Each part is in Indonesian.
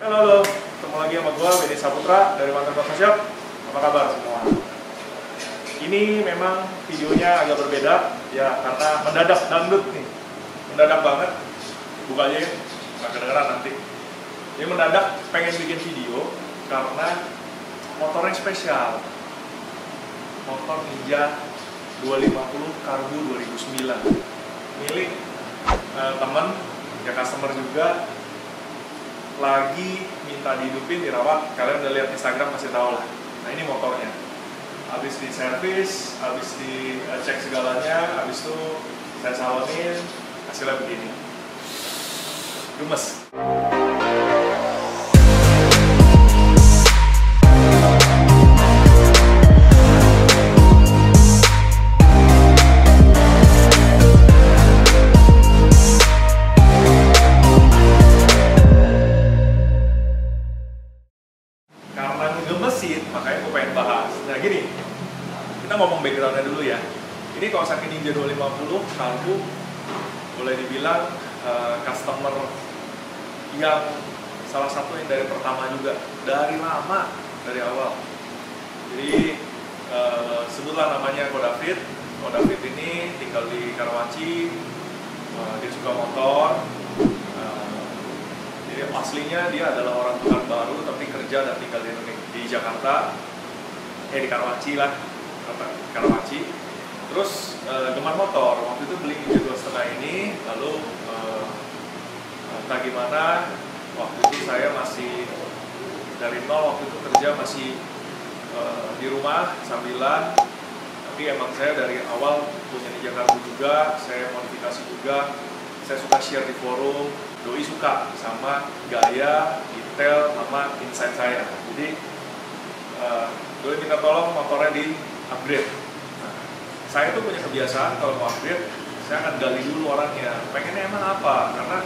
Halo, ketemu lagi sama gue, Benny Saputra dari Mantan Shop. Apa kabar semua? Ini memang videonya agak berbeda, ya karena mendadak dangdut nih. Mendadak banget, buka aja ya, nggak kedengeran nanti. Ini mendadak pengen bikin video karena motor yang spesial. Motor Ninja 250 Karbu 2009. Milik temen, ya customer juga, lagi minta dihidupin, dirawat. Kalian udah lihat Instagram masih tahu lah. Nah ini motornya, habis di servis, habis dicek segalanya, habis itu saya salonin, hasilnya begini, gemes. Gemesin, makanya gue pengen bahas. Nah gini, kita ngomong backgroundnya dulu ya. Ini Kawasaki Ninja 250 Karbu, boleh dibilang customer yang salah satu yang dari pertama juga, dari lama, dari awal. Jadi sebutlah namanya Ko David. Ko David ini tinggal di Karawaci, dia suka motor. Jadi aslinya dia adalah orang Pekanbaru tapi kerja dan tinggal di Jakarta, di Karawaci lah, Karawaci. Terus gemar motor, waktu itu beli Ninja 2,5 ini, lalu entah gimana, waktu itu saya masih dari nol, waktu itu kerja masih di rumah sambilan, tapi emang saya dari awal punya Ninja Karbu juga, saya modifikasi juga, saya suka share di forum. Doi suka sama gaya, detail, sama insight saya. Jadi Doi minta tolong motornya di upgrade. Nah, saya tuh punya kebiasaan kalau mau upgrade, saya akan gali dulu orangnya. Pengennya emang apa? Karena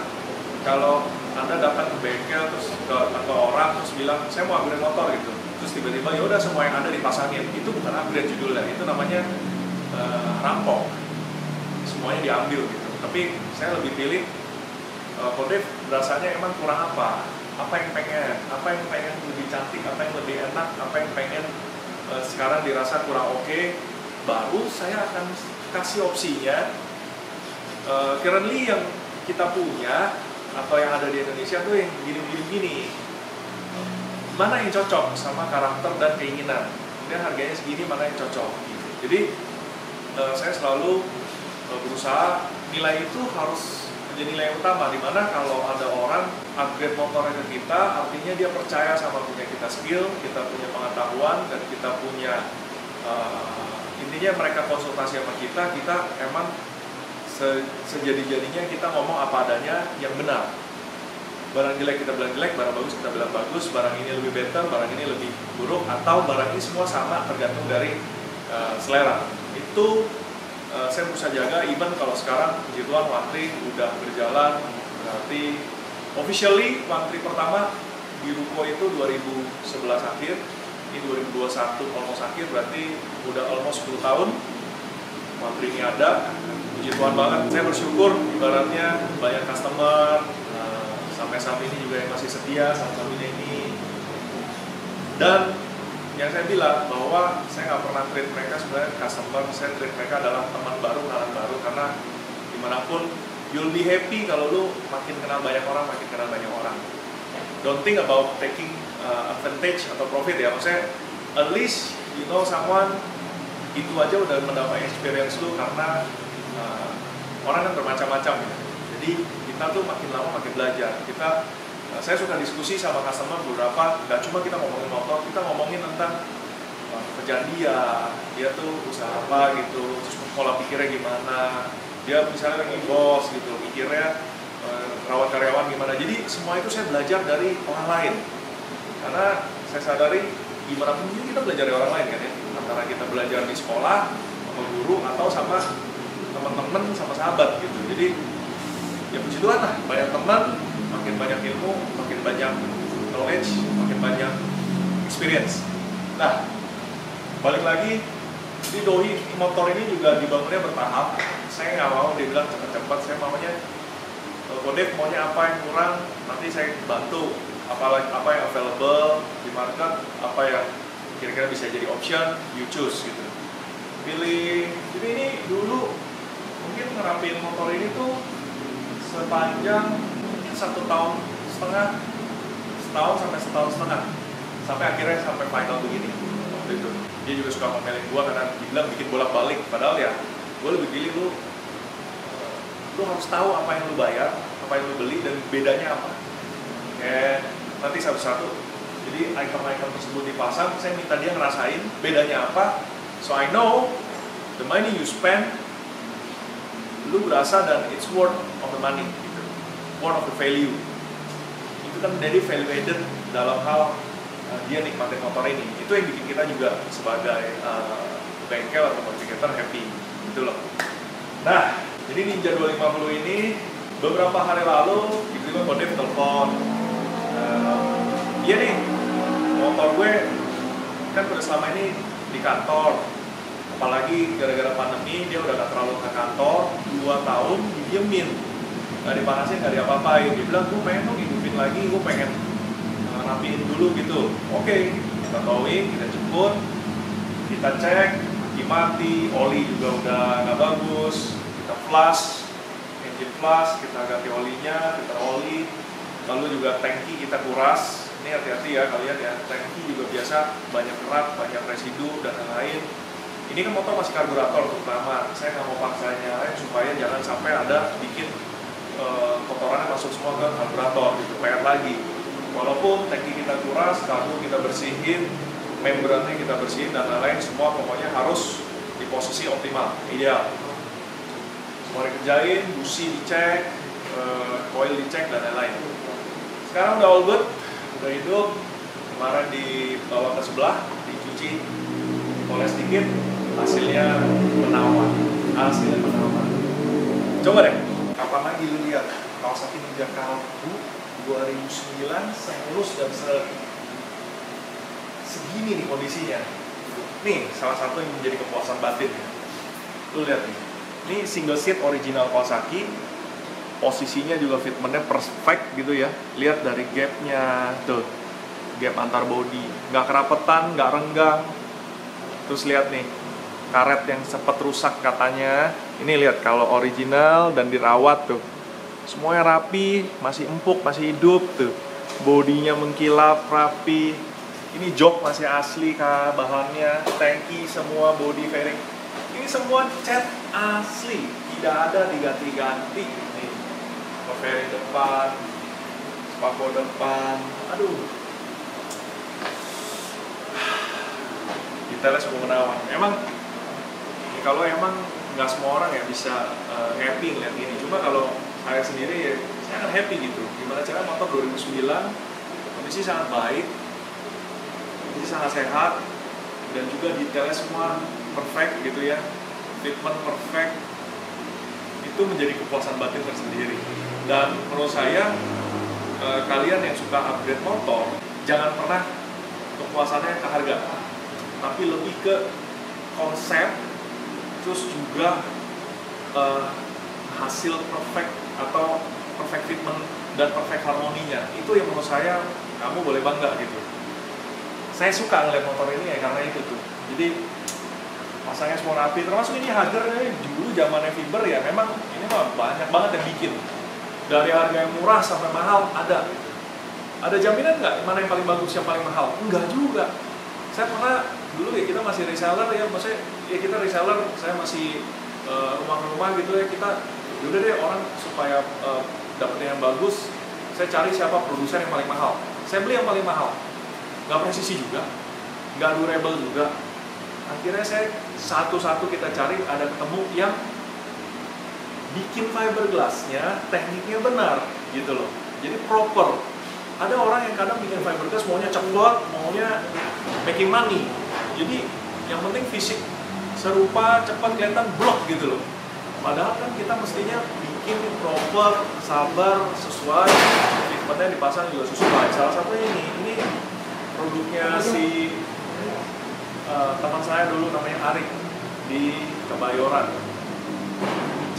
kalau Anda datang ke bengkel terus ke orang terus bilang saya mau upgrade motor gitu, terus tiba-tiba ya udah semua yang ada dipasangin, itu bukan upgrade judulnya, itu namanya rampok. Semuanya diambil gitu. Tapi saya lebih pilih Kodef rasanya emang kurang apa yang pengen lebih cantik, apa yang lebih enak, apa yang pengen sekarang dirasa kurang oke, baru saya akan kasih opsinya. Currently yang kita punya atau yang ada di Indonesia tuh yang gini, mana yang cocok sama karakter dan keinginan, dan harganya segini, mana yang cocok gitu. Jadi saya selalu berusaha nilai itu harus menjadi nilai yang utama, dimana kalau ada orang upgrade motornya ke kita, artinya dia percaya sama punya kita skill, kita punya pengetahuan, dan kita punya intinya mereka konsultasi sama kita emang sejadi-jadinya kita ngomong apa adanya yang benar. Barang jelek kita bilang jelek, barang bagus kita bilang bagus, barang ini lebih better, barang ini lebih buruk, atau barang ini semua sama tergantung dari selera. Itu saya berusaha jaga, even kalau sekarang puji Tuhan Wantri udah berjalan, berarti officially Wantri pertama di Ruko itu 2011 akhir, ini 2021 almost akhir, berarti udah almost 10 tahun Wantri ini ada. Puji Tuhan banget, saya bersyukur ibaratnya banyak customer, sampai saat ini juga yang masih setia sama kami ini. Dan yang saya bilang bahwa saya nggak pernah treat mereka sebenarnya customer, saya treat mereka adalah teman baru, kenalan baru, karena dimanapun you'll be happy kalau lu makin kenal banyak orang, makin kenal banyak orang. Don't think about taking advantage atau profit ya, maksudnya at least you know someone, itu aja udah mendapat experience lu, karena orang kan bermacam-macam ya. Jadi kita tuh makin lama makin belajar. Saya suka diskusi sama customer beberapa, nggak cuma kita ngomongin motor, kita ngomongin tentang kerjaan dia tuh usaha apa gitu, terus pola pikirnya gimana, dia misalnya lagi bos gitu, mikirnya rawat karyawan gimana. Jadi semua itu saya belajar dari orang lain, karena saya sadari gimana pun kita belajar dari orang lain kan ya, antara kita belajar di sekolah sama guru atau sama teman-teman, sama sahabat gitu. Jadi ya puji Tuhan lah, banyak teman, makin banyak ilmu, makin banyak knowledge, makin banyak experience. Nah, balik lagi, di Doi motor ini juga dibangunnya bertahap. Saya nggak mau dia bilang cepat-cepat, saya maunya Kodef maunya apa yang kurang, nanti saya bantu. apa yang available di market, apa yang kira-kira bisa jadi option, you choose gitu. Pilih. Jadi ini dulu mungkin ngerapiin motor ini tuh sepanjang mungkin 1,5 tahun, setahun sampai 1,5 tahun, sampai akhirnya sampai final begini waktu itu. Dia juga suka ngomelin gua karena dibilang bikin bolak-balik, padahal ya gua lebih pilih lu harus tahu apa yang lu bayar, apa yang lu beli, dan bedanya apa. Nanti satu-satu. Jadi item-item tersebut dipasang, saya minta dia ngerasain bedanya apa, so I know the money you spend, lu berasa dan it's worth of the money, gitu. Worth of the value. Itu kan jadi value added dalam hal dia nikmatin motor ini. Itu yang bikin kita juga sebagai bengkel atau modificator happy, gitu loh. Nah, jadi Ninja 250 ini beberapa hari lalu tiba-tiba Kodef telepon. Iya nih, motor gue kan udah selama ini di kantor, apalagi gara-gara pandemi dia udah gak terlalu ke kantor, 2 tahun didiemin, gak dipanasin, gak diapa-apain. Dia bilang, gue pengen dong hidupin lagi, gue pengen rapiin dulu gitu. Oke, kita towing, kita jemput, kita cek, mati, oli juga udah gak bagus, kita flush, engine flush, kita ganti olinya, filter oli, lalu juga tangki kita kuras. Ini hati-hati ya kalian ya, tangki juga biasa banyak kerak, banyak residu dan lain-lain. Ini kan motor masih karburator terutama, saya nggak mau paksa nyalain supaya jangan sampai ada bikin kotorannya masuk semua ke karburator gitu, PR lagi. Walaupun tangki kita kuras, karbu kita bersihin, membrannya kita bersihin dan lain-lain, semua pokoknya harus di posisi optimal, ideal. Semua dikerjain, busi dicek, coil dicek dan lain-lain. Sekarang udah all good, udah hidup. Kemarin dibawa ke sebelah, dicuci, poles sedikit, hasilnya menawan. Coba deh, kapan lagi lu lihat Kawasaki Ninja Kalbu 2009 semulus dan segini nih kondisinya. Nih salah satu yang menjadi kepuasan batin ya. Lu lihat nih, ini single seat original Kawasaki, posisinya juga fitmentnya perfect gitu ya. Lihat dari gapnya tuh, gap antar body, nggak kerapetan, nggak renggang. Terus lihat nih, karet yang sempat rusak katanya, ini lihat kalau original dan dirawat tuh, semuanya rapi, masih empuk, masih hidup tuh, bodinya mengkilap rapi. Ini jok masih asli kah bahannya, tangki semua body fairing, ini semua cat asli, tidak ada diganti-ganti. Nih, fairing depan, spako depan, aduh, detailnya semua menawan. Emang kalau emang nggak semua orang ya bisa happy ngeliat ini. Cuma kalau saya sendiri ya, saya akan happy gitu. Gimana cara motor 2009 kondisi sangat baik, kondisi sangat sehat, dan juga detailnya semua perfect gitu ya, fitment perfect. Itu menjadi kepuasan batin tersendiri. Dan menurut saya kalian yang suka upgrade motor, jangan pernah kepuasannya ke harga, tapi lebih ke konsep, terus juga hasil perfect atau perfect fitment dan perfect harmoninya. Itu yang menurut saya kamu boleh bangga gitu. Saya suka ngeliat motor ini ya karena itu tuh. Jadi pasangnya semua rapi, termasuk ini harganya dulu zamannya Fiber ya, memang ini mah banyak banget yang bikin. Dari harga yang murah sampai mahal ada. Ada jaminan nggak mana yang paling bagus, yang paling mahal? Enggak juga. Saya pernah dulu ya, kita masih reseller ya, maksudnya ya kita reseller, saya masih rumah-rumah gitu ya, kita udah deh orang supaya dapetin yang bagus, saya cari siapa produsen yang paling mahal, saya beli yang paling mahal, nggak presisi juga, nggak durable juga. Akhirnya saya satu-satu kita cari, ada ketemu yang bikin fiberglassnya tekniknya benar gitu loh, jadi proper. Ada orang yang kadang bikin fiberglass maunya cepet, maunya making money. Jadi yang penting fisik serupa, cepat, kelihatan blok gitu loh. Padahal kan kita mestinya bikin proper, sabar, sesuai, fitmentnya dipasang juga sesuai. Salah satunya ini produknya si teman saya dulu namanya Arik di Kebayoran,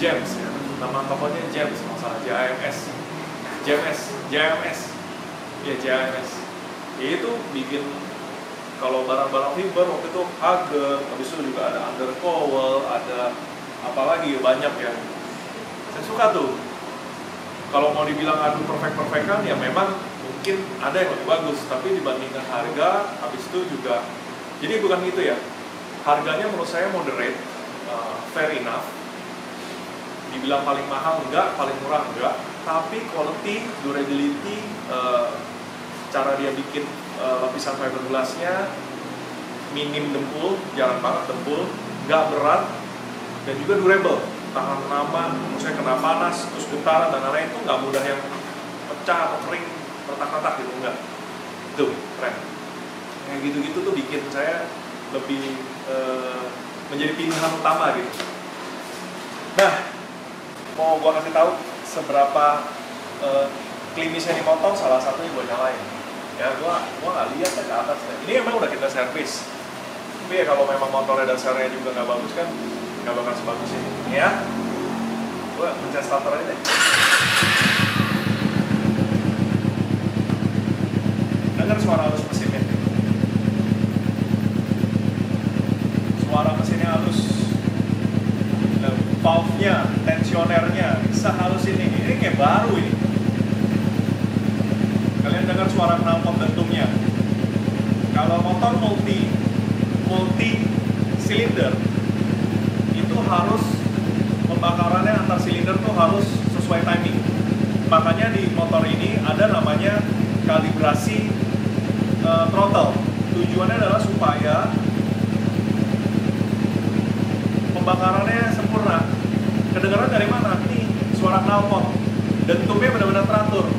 James ya, nama tokonya James, masalah JMS. Ya CIMS itu bikin, kalau barang-barang fiber waktu itu Hager, habis itu juga ada Undercover, ada apalagi banyak ya. Saya suka tuh. Kalau mau dibilang adu perfect-perfectan ya memang mungkin ada yang lebih bagus, tapi dibandingkan harga, habis itu juga, jadi bukan gitu ya. Harganya menurut saya moderate, fair enough. Dibilang paling mahal enggak, paling murah enggak, tapi quality, durability, cara dia bikin lapisan fiberglassnya minim dempul, jarang banget dempul, nggak berat, dan juga durable, tahan lama, misalnya kena panas, terus getaran dan lain-lain itu nggak mudah yang pecah atau kering, retak-retak gitu, enggak. Tuh, keren. Kayak gitu-gitu tuh bikin saya lebih menjadi pilihan utama gitu. Nah, mau gua kasih tahu seberapa klinisnya di motor, salah satunya gua nyalain. Ya, gua nggak lihat ke atas. Ini emang udah kita servis. Tapi ya kalau memang motornya dasarnya juga nggak bagus kan, nggak bakal sebagus ini. Ya, gua pencet starter aja deh. Dengar suara halus mesinnya. Suara mesinnya halus. Valve-nya, tensionernya, bisa halus ini. Ini kayak baru ini. Kalian dengar suara knalpot dentungnya. Kalau motor multi silinder itu harus pembakarannya antar silinder tuh harus sesuai timing. Makanya di motor ini ada namanya kalibrasi throttle. Tujuannya adalah supaya pembakarannya sempurna. Kedengaran dari mana? Nih, suara knalpot. Dentungnya benar-benar teratur.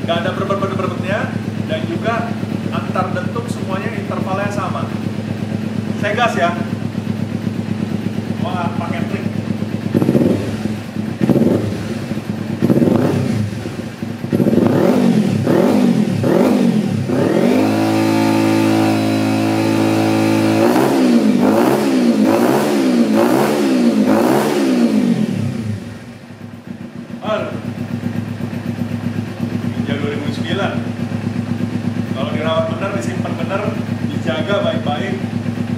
Gak ada berbet-berbetnya, dan juga antar dentum semuanya intervalnya sama. Saya gas ya. Wah, pakai trik. Kalau dirawat benar, disimpan benar, dijaga baik-baik,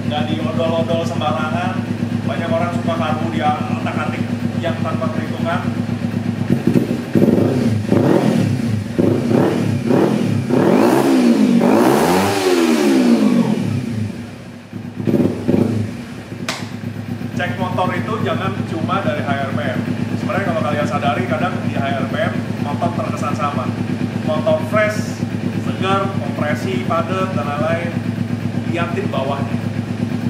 nggak diodol-odol sembarangan. Banyak orang suka karbu di atak-atik yang tanpa perhitungan. Cek motor itu jangan cuma dari HRPM. Sebenarnya kalau kalian sadari, kadang di HRPM motor terkesan sama. Motor fresh, segar, kompresi, padat, dan lain-lain, liatin bawahnya.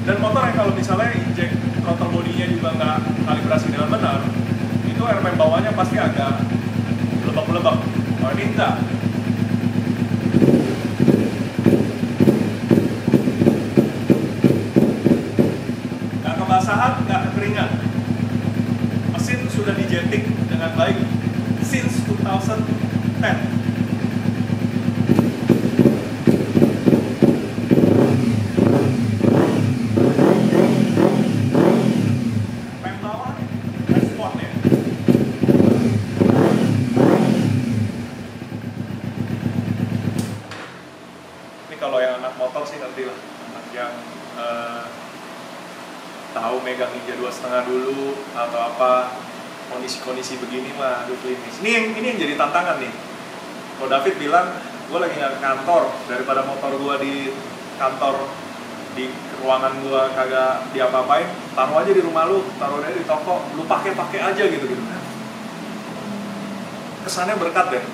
Dan motor yang kalau misalnya injek throttle bodinya juga nggak kalibrasi dengan benar, itu RPM bawahnya pasti agak lebak-lebak. Oh, ini enggak. Nggak kebasahan, nggak kekeringan. Mesin sudah dijetik dengan baik since 2010. Kalau yang anak motor sih nanti lah, anak yang tahu megang Ninja 2,5 dulu atau apa, kondisi-kondisi begini mah aduh klinis. Ini yang jadi tantangan nih. Kalau David bilang, gue lagi nggak ke kantor, daripada motor gue di kantor, di ruangan gue kagak diapa-apain, taruh aja di rumah lu, taruh aja di toko, lu pakai aja gitu. Kesannya berkat deh.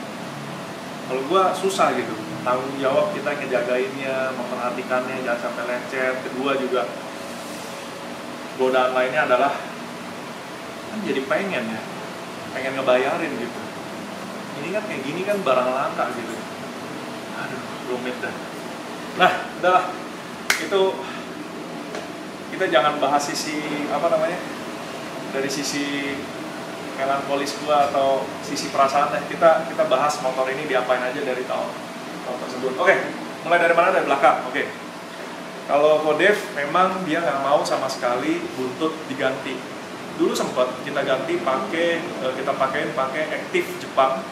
Kalau gue susah gitu, tanggung jawab kita ngejagainnya, memperhatikannya, jangan sampai lecet. Kedua juga, godaan lainnya adalah kan jadi pengen ngebayarin gitu. Ini kan kayak gini kan barang langka gitu. Aduh, rumit dah. Nah, udahlah. Itu kita jangan bahas sisi apa namanya, dari sisi melankolis gua atau sisi perasaan. Kita bahas motor ini diapain aja dari tahun tersebut. Oke, mulai dari mana? Dari belakang. Oke. Kalau Kodev memang dia nggak mau sama sekali buntut diganti. Dulu sempat kita ganti pakai Active Jepang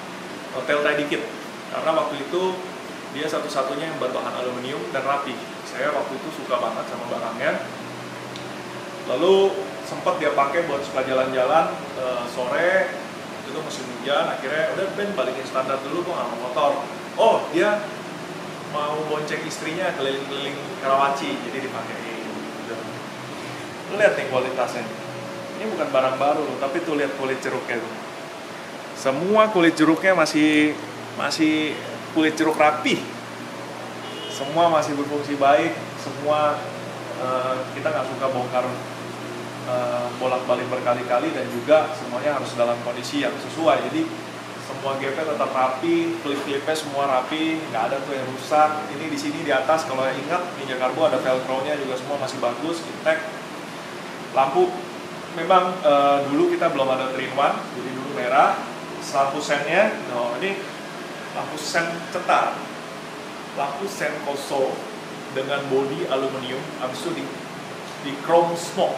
tail tie dikit, karena waktu itu dia satu-satunya yang berbahan aluminium dan rapi. Saya waktu itu suka banget sama barangnya. Lalu sempat dia pakai buat suka jalan-jalan sore, itu musim hujan. Akhirnya udah Ben balikin standar dulu, gua nggak mau motor. Oh, dia mau bonceng istrinya keliling-keliling Karawaci, jadi dipakein. Lu lihat nih kualitasnya. Ini bukan barang baru loh, tapi tuh lihat kulit jeruknya tuh. Semua kulit jeruknya masih kulit jeruk rapi. Semua masih berfungsi baik. Semua kita nggak suka bongkar bolak-balik berkali-kali, dan juga semuanya harus dalam kondisi yang sesuai. Jadi semua gapnya tetap rapi, klip-klipnya semua rapi, nggak ada tuh yang rusak. Ini di sini di atas kalau ingat Ninja Karbo ada velcro-nya juga, semua masih bagus, intact. Lampu memang dulu kita belum ada 3-in-1, jadi dulu merah. Lampu sennya, ini lampu sen cetar, lampu sen koso dengan bodi aluminium, habis itu di chrome smoke.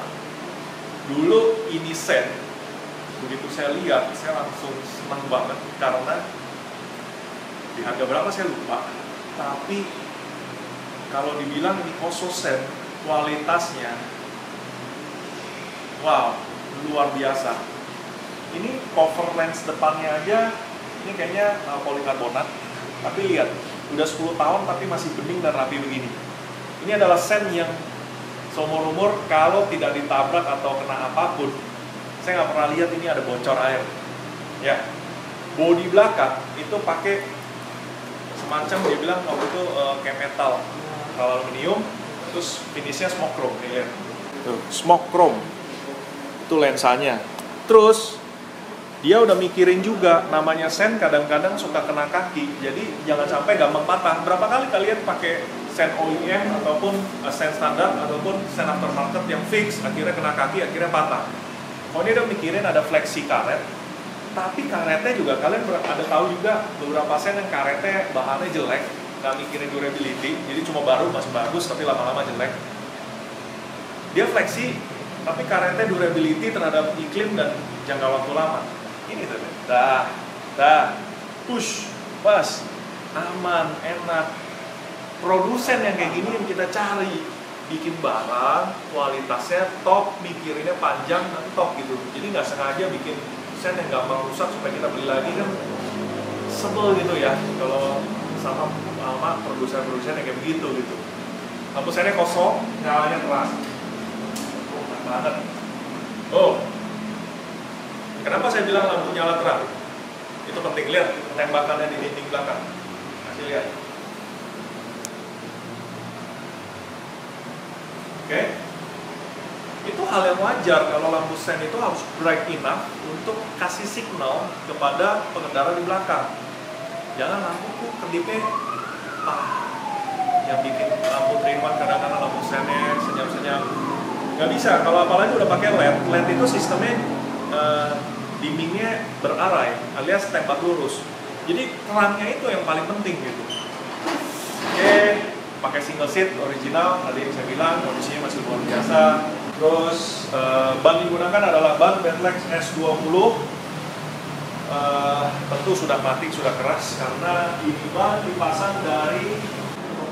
Dulu ini sen, begitu saya lihat, saya langsung senang banget karena di harga berapa saya lupa, tapi kalau dibilang ini koso sen, kualitasnya wow, luar biasa. Ini cover lens depannya aja, ini kayaknya polikarbonat, tapi lihat, udah 10 tahun tapi masih bening dan rapi begini. Ini adalah sen yang seumur umur kalau tidak ditabrak atau kena apapun, saya nggak pernah lihat ini ada bocor air. Ya, bodi belakang itu pakai semacam dia bilang waktu itu kayak metal aluminium, terus finishnya smoke chrome, ya. Tuh, smoke chrome itu lensanya. Terus dia udah mikirin juga, namanya sen kadang-kadang suka kena kaki, jadi jangan sampai gampang patah. Berapa kali kalian pakai sen OEM ataupun sen standar ataupun sen aftermarket yang fix, akhirnya kena kaki, akhirnya patah. Kalau dia udah mikirin ada fleksi karet, tapi karetnya juga kalian ada tahu juga beberapa sen yang karetnya bahannya jelek, nggak mikirin durability, jadi cuma baru masih bagus tapi lama-lama jelek. Dia fleksi, tapi karetnya durability terhadap iklim dan jangka waktu lama. Ini tuh, push, pas, aman, enak. Produsen yang kayak gini yang kita cari, bikin barang kualitasnya top, mikirinnya panjang dan top gitu. Jadi nggak sengaja bikin sen yang gampang rusak supaya kita beli lagi, kan sebel gitu ya kalau sama produsen-produsen yang kayak begitu gitu. Lampu sennya kosong, nyalanya terang. Enak banget. Oh, kenapa saya bilang lampu nyala terang? Itu penting, lihat tembakannya di dinding belakang. Kasih lihat. Oke. Itu hal yang wajar kalau lampu sen itu harus bright enough untuk kasih signal kepada pengendara di belakang. Jangan lampu kedipnya yang bikin lampu 3-in-1 kadang-kadang lampu sennya senyap-senyap. Nggak bisa, kalau apalagi udah pakai LED. LED itu sistemnya dimmingnya berarai, alias tembak lurus. Jadi terangnya itu yang paling penting gitu. Oke, pakai single seat original, tadi yang saya bilang kondisinya masih luar biasa. Terus ban digunakan adalah ban Benlex S20. Tentu sudah mati, sudah keras karena ini ban dipasang dari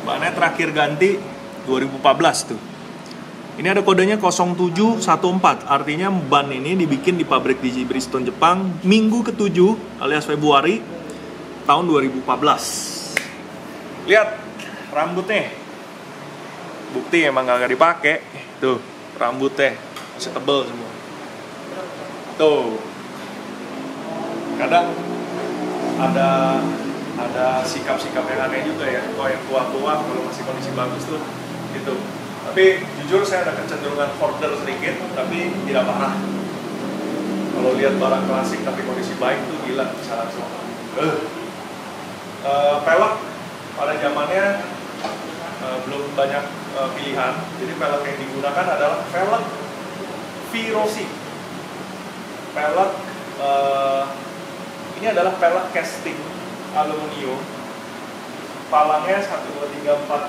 bannya terakhir ganti 2014 tuh. Ini ada kodenya 0714, artinya ban ini dibikin di pabrik di Bridgestone, Jepang, minggu ke-7 alias Februari tahun 2014. Lihat rambutnya, bukti emang gak dipakai. Tuh rambutnya masih tebel semua. Tuh, kadang ada sikap-sikap yang aneh juga ya. Kalau yang tua-tua kalau masih kondisi bagus tuh gitu. Tapi jujur saya ada kecenderungan hoarder sedikit, tapi tidak parah. Kalau lihat barang klasik tapi kondisi baik tuh gila, bisa langsung. Pelek pada zamannya belum banyak pilihan, jadi pelek yang digunakan adalah pelek Virosi. Pelek ini adalah pelek casting aluminium. Palangnya 1, 2, 3, 4,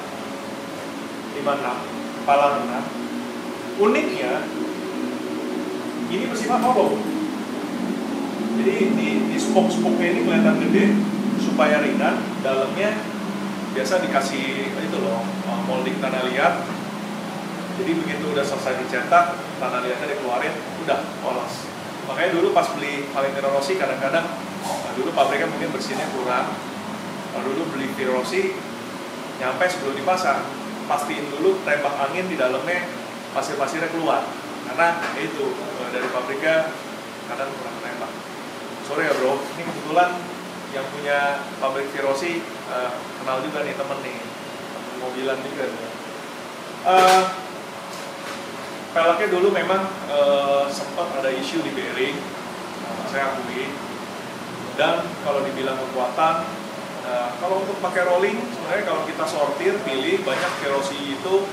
5, 6. Palang 6. Uniknya ini bersifat hollow. Jadi Jadi di spoke-spoke-nya ini kelihatan gede supaya ringan. Dalamnya biasa dikasih itu loh, molding tanah liat. Jadi begitu udah selesai dicetak, tanah liatnya dikeluarin, udah polos. Makanya dulu pas beli Valentino Rossi kadang-kadang, dulu pabriknya mungkin bersihnya kurang. Kalau dulu beli Rossi, nyampe sebelum dipasang, pastiin dulu tembak angin di dalamnya pasir-pasirnya keluar. Karena itu dari pabriknya kadang kurang tembak. Sorry ya bro, ini kebetulan yang punya pabrik Rossi kenal juga nih temen mobilan juga. Peleknya dulu memang sempat ada isu di bearing, saya akui. Dan kalau dibilang kekuatan, kalau untuk pakai rolling, sebenarnya kalau kita sortir, pilih banyak Rossi itu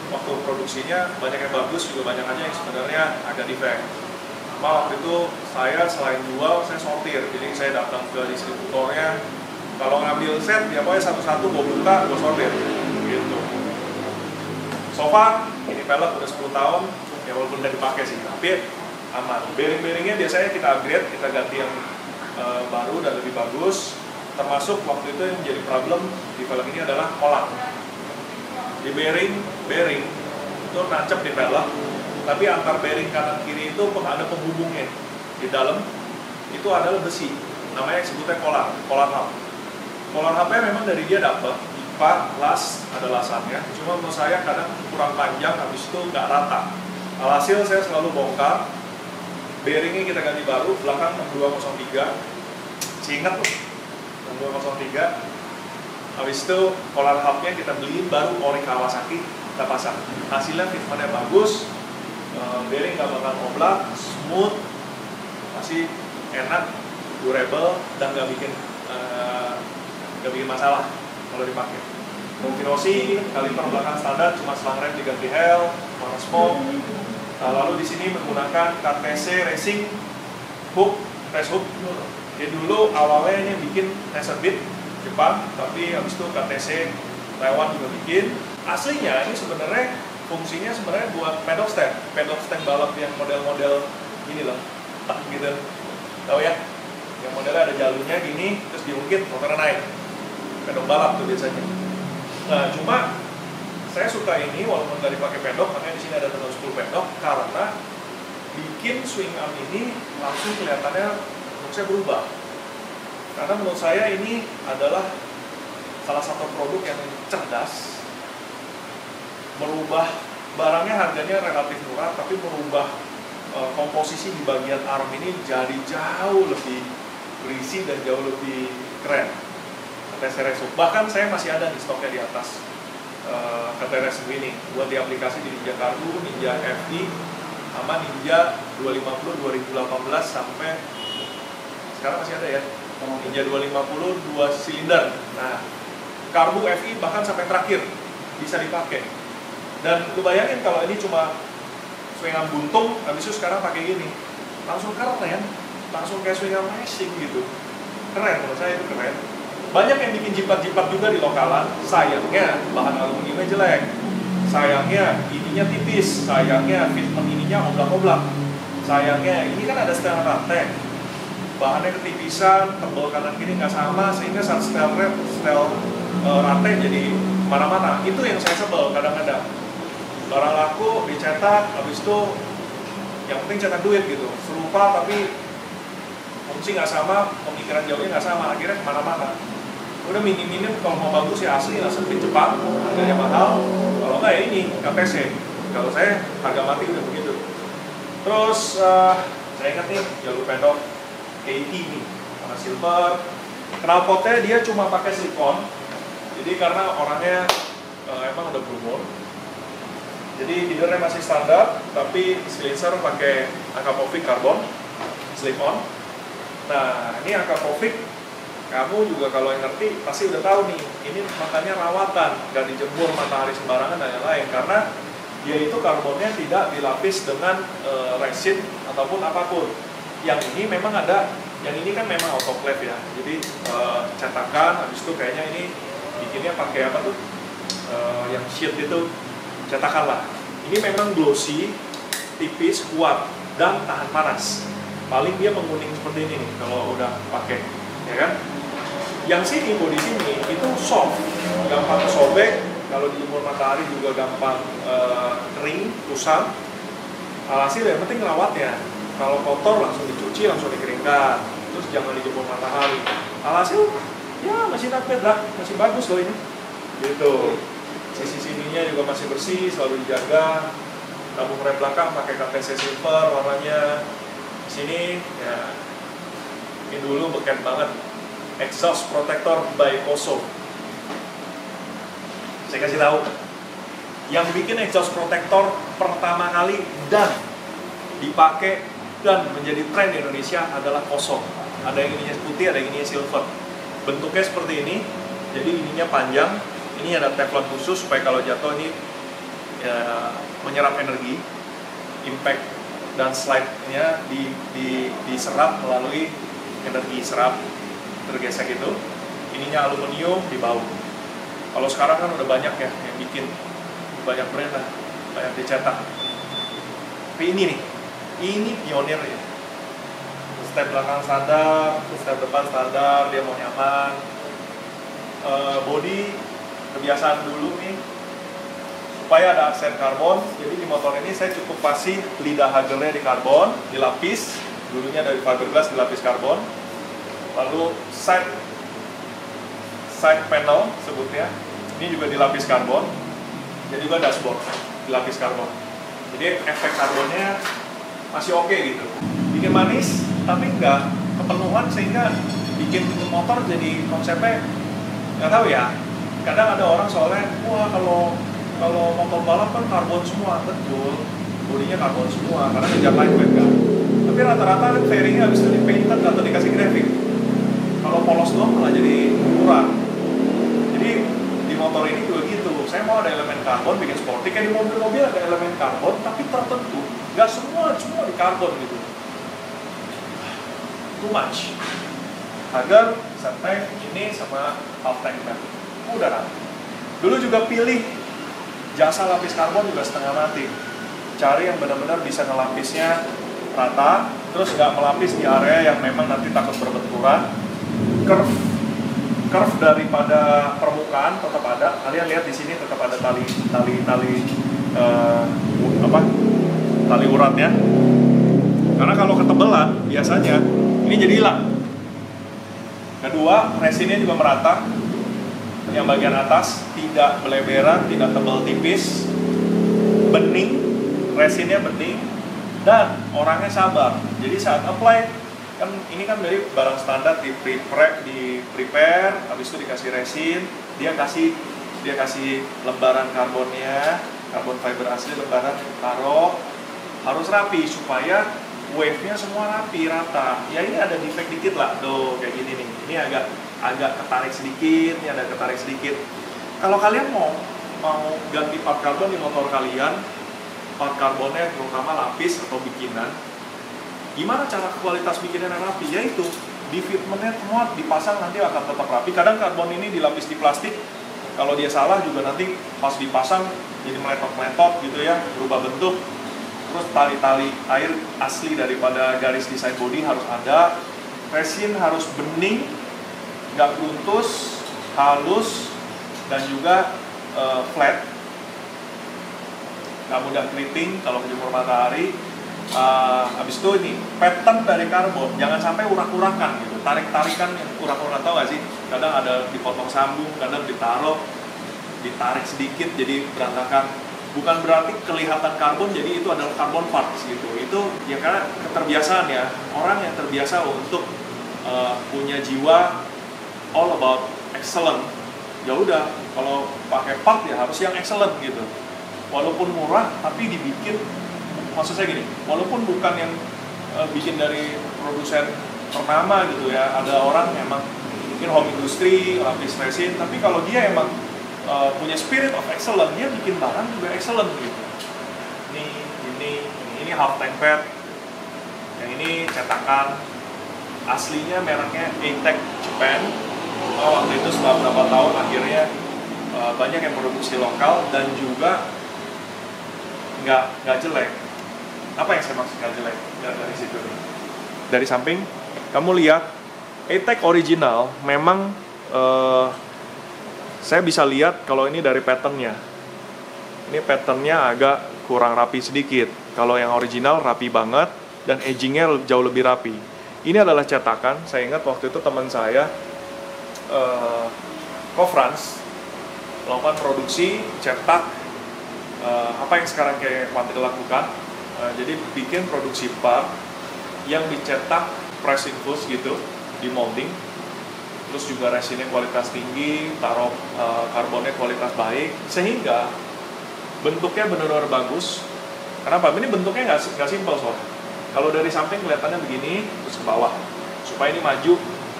waktu produksinya banyak yang bagus, juga banyak aja yang sebenarnya agak defect. Waktu itu saya selain jual, saya sortir. Jadi saya datang ke distributornya, kalau ngambil set, ya pokoknya satu-satu gue buka, gue sortir. Gitu. So far, ini pelek udah 10 tahun, ya walaupun udah dipakai sih, tapi aman. Bearing-bearingnya biasanya kita upgrade, kita ganti yang baru dan lebih bagus. Termasuk waktu itu yang jadi problem di pelek ini adalah kolak. Di bearing itu nancep di pelek, tapi antar bearing kanan kiri itu ada penghubungnya. Di dalam itu adalah besi, namanya sebutnya kolar hub. Kolar hubnya memang dari dia dapat IPA, las, ada lasannya. Cuma menurut saya kadang kurang panjang, habis itu nggak rata. Alhasil saya selalu bongkar, bearingnya kita ganti baru, belakang 6203, ingat tuh 6203. Habis itu kolar hubnya kita beliin baru ori Kawasaki, kita pasang. Hasilnya fitmentnya bagus, bearing nggak bakal oblak, smooth, masih enak, durable, dan nggak bikin masalah kalau dipakai. Rossi kaliper belakang standar, cuma selang rem diganti hel, warna smoke. Lalu di sini menggunakan KTC Racing hook, race hook. Jadi dulu awalnya ini bikin Laser Beat Jepang, tapi habis itu KTC Taiwan juga bikin. Aslinya ini sebenarnya fungsinya sebenarnya buat pedal stand balap yang model-model ini loh, tak gitu, tahu ya? Yang modelnya ada jalurnya gini, terus diungkit motornya naik, pedal balap tuh biasanya. Nah cuma saya suka ini walaupun nggak dipakai pedok, makanya di sini ada tanggal 10 pedok karena bikin swing arm ini langsung kelihatannya menurut saya berubah. Karena menurut saya ini adalah salah satu produk yang cerdas, merubah barangnya harganya relatif murah, tapi merubah komposisi di bagian arm ini jadi jauh lebih berisi dan jauh lebih keren. KTC Race Hook. Bahkan saya masih ada di stoknya di atas KTC Race Hook ini buat diaplikasi di Ninja Karbu, Ninja FD, sama Ninja 250 2018 sampai sekarang masih ada ya. Ninja 250 2 silinder. Nah, Karbu FI bahkan sampai terakhir bisa dipakai. Dan lu bayangin kalau ini cuma swing arm buntung, habis itu sekarang pakai gini, langsung keren, langsung kayak swing arm racing gitu. Keren, menurut saya itu keren. Banyak yang bikin jipat-jipat juga di lokalan, sayangnya bahan aluminiumnya jelek, sayangnya ininya tipis, sayangnya fitment ininya oblak-oblak, sayangnya ini kan ada setel rantai, bahannya ketipisan, tebal kanan kiri nggak sama, sehingga saat setel rantai jadi mana-mana. Itu yang saya sebel kadang-kadang. Barang laku dicetak, habis itu yang penting cetak duit gitu, serupa tapi fungsi nggak sama, pemikiran jauhnya nggak sama, akhirnya kemana-mana. Udah minim-minim kalau mau bagus ya asli, langsung lebih cepat, harganya mahal. Kalau nggak ya ini KTC. Kalau saya harga mati udah begitu. Terus saya ingat nih jalur pedok KT nih, warna silver. Knalpotnya dia cuma pakai silikon. Jadi karena orangnya emang udah berumur. Jadi leadernya masih standar, tapi silencer pakai Akapovic karbon, slip on. Nah, ini Akapovic, kamu juga kalau yang ngerti pasti udah tahu nih, ini makanya rawatan, gak dijemur matahari sembarangan dan lain-lain, karena dia itu karbonnya tidak dilapis dengan resin ataupun apapun. Yang ini memang ada, yang ini kan memang autoclave ya, jadi cetakan, habis itu kayaknya ini bikinnya pakai apa tuh, yang sheet itu, cetakan lah. Ini memang glossy, tipis, kuat, dan tahan panas. paling dia menguning seperti ini nih kalau udah pakai, ya kan? Yang sini, bodi sini itu soft, gampang sobek, kalau dijemur matahari juga gampang kering, kusam. Alhasil yang penting rawatnya. Kalau kotor langsung dicuci, langsung dikeringkan, terus jangan dijemur matahari. Alhasil ya masih not bad lah, masih bagus loh ini. Gitu. Sisi sininya juga masih bersih, selalu dijaga. Tabung rem belakang pakai KTC silver warnanya. Sini ya, ini dulu beken banget. Exhaust protector by Koso. Saya kasih tahu, yang bikin exhaust protector pertama kali dan dipakai dan menjadi tren di Indonesia adalah Koso. Ada yang ininya putih, ada yang ininya silver. Bentuknya seperti ini, jadi ininya panjang. Ini ada teflon khusus supaya kalau jatuh ini ya, menyerap energi, impact dan slide-nya diserap melalui energi serap. Tergesek itu, ininya aluminium di bawah. Kalau sekarang kan udah banyak ya yang bikin, banyak brand lah, banyak dicetak. Tapi ini nih, ini pionir ya. Step belakang standar, step depan standar, dia mau nyaman. Body kebiasaan dulu nih, supaya ada aksen karbon. Jadi di motor ini saya cukup kasih lidah hagernya di karbon, dilapis. Dulunya dari fiberglass dilapis karbon. Lalu side panel sebutnya, ini juga dilapis karbon. Jadi juga dashboard dilapis karbon. Jadi efek karbonnya masih oke gitu. Bikin manis, tapi nggak kepenuhan sehingga bikin motor jadi konsepnya nggak tahu ya. Kadang ada orang soalnya, wah kalau motor balap kan karbon semua, betul. Bodinya karbon semua karena ngejar lightweight kan. Tapi rata-rata fairingnya habis itu dipainted atau dikasih grafik. Kalau polos doang malah jadi kurang. Jadi di motor ini juga gitu. Saya mau ada elemen karbon bikin sporty. Kayak di mobil-mobil ada elemen karbon tapi tertentu. Gak semua di karbon gitu. Too much. Hager, set-tank, ini sama half-tank kan. Udah rapi. Dulu juga pilih jasa lapis karbon juga setengah mati. Cari yang benar-benar bisa ngelapisnya rata, terus nggak melapis di area yang memang nanti takut berbenturan. Curve daripada permukaan tetap ada. Kalian lihat di sini tetap ada tali uratnya. Karena kalau ketebelan biasanya ini jadi hilang. Kedua, resinnya juga merata. Yang bagian atas tidak beleberan, tidak tebal tipis, bening, resinnya bening, dan orangnya sabar. Jadi saat apply kan ini kan dari barang standar di prepare, habis itu dikasih resin, dia kasih lembaran karbonnya, karbon fiber asli lembaran, taruh, harus rapi supaya wave-nya semua rapi rata. Ya ini ada defect dikit lah, tuh kayak gini nih. Ini agak ketarik sedikit, ini ada ketarik sedikit. Kalau kalian mau ganti part karbon di motor kalian, part karbonnya terutama lapis atau bikinan. Gimana cara kualitas bikinnya yang rapi? Yaitu di fitmentnya semua dipasang nanti akan tetap rapi. Kadang karbon ini dilapis di plastik. Kalau dia salah juga nanti pas dipasang jadi meletot-meletot gitu ya, berubah bentuk. Terus tali-tali air asli daripada garis desain bodi harus ada. Resin harus bening, nggak buntus, halus, dan juga flat. Nggak mudah keriting kalau kejemur matahari. Habis itu ini pattern dari karbon jangan sampai urak-urakan gitu, tarik-tarikan yang urak-urakan, tau gak sih? Kadang ada dipotong sambung, kadang ditarik sedikit jadi berantakan. Bukan berarti kelihatan karbon jadi itu adalah karbon parts gitu. Itu ya karena keterbiasaan ya, orang yang terbiasa untuk punya jiwa all about excellent. Ya udah, kalau pakai part ya harus yang excellent gitu. Walaupun murah tapi dibikin. Maksud saya gini, walaupun bukan yang bikin dari produsen ternama gitu ya, ada orang emang mungkin home industry, lapis resin, tapi kalau dia emang punya spirit of excellence, dia bikin barang juga excellent gitu. Ini half tank pad, yang ini cetakan, aslinya mereknya A-Tech Japan. Waktu itu setelah beberapa tahun akhirnya banyak yang produksi lokal dan juga nggak jelek. Apa yang saya maksud nggak jelek dari situ nih? dari samping, kamu lihat E-Tech original memang saya bisa lihat kalau ini dari patternnya. Ini patternnya agak kurang rapi sedikit. Kalau yang original rapi banget dan agingnya jauh lebih rapi. Ini adalah cetakan. Saya ingat waktu itu teman saya Kofrans melakukan produksi cetak apa yang sekarang kayak Quantil lakukan. Jadi bikin produksi part yang dicetak press infuse gitu, di molding, terus juga resinnya kualitas tinggi, taruh karbonnya kualitas baik, sehingga bentuknya benar-benar bagus. Kenapa? Ini bentuknya nggak simpel soalnya. Kalau dari samping kelihatannya begini, terus ke bawah, supaya ini maju.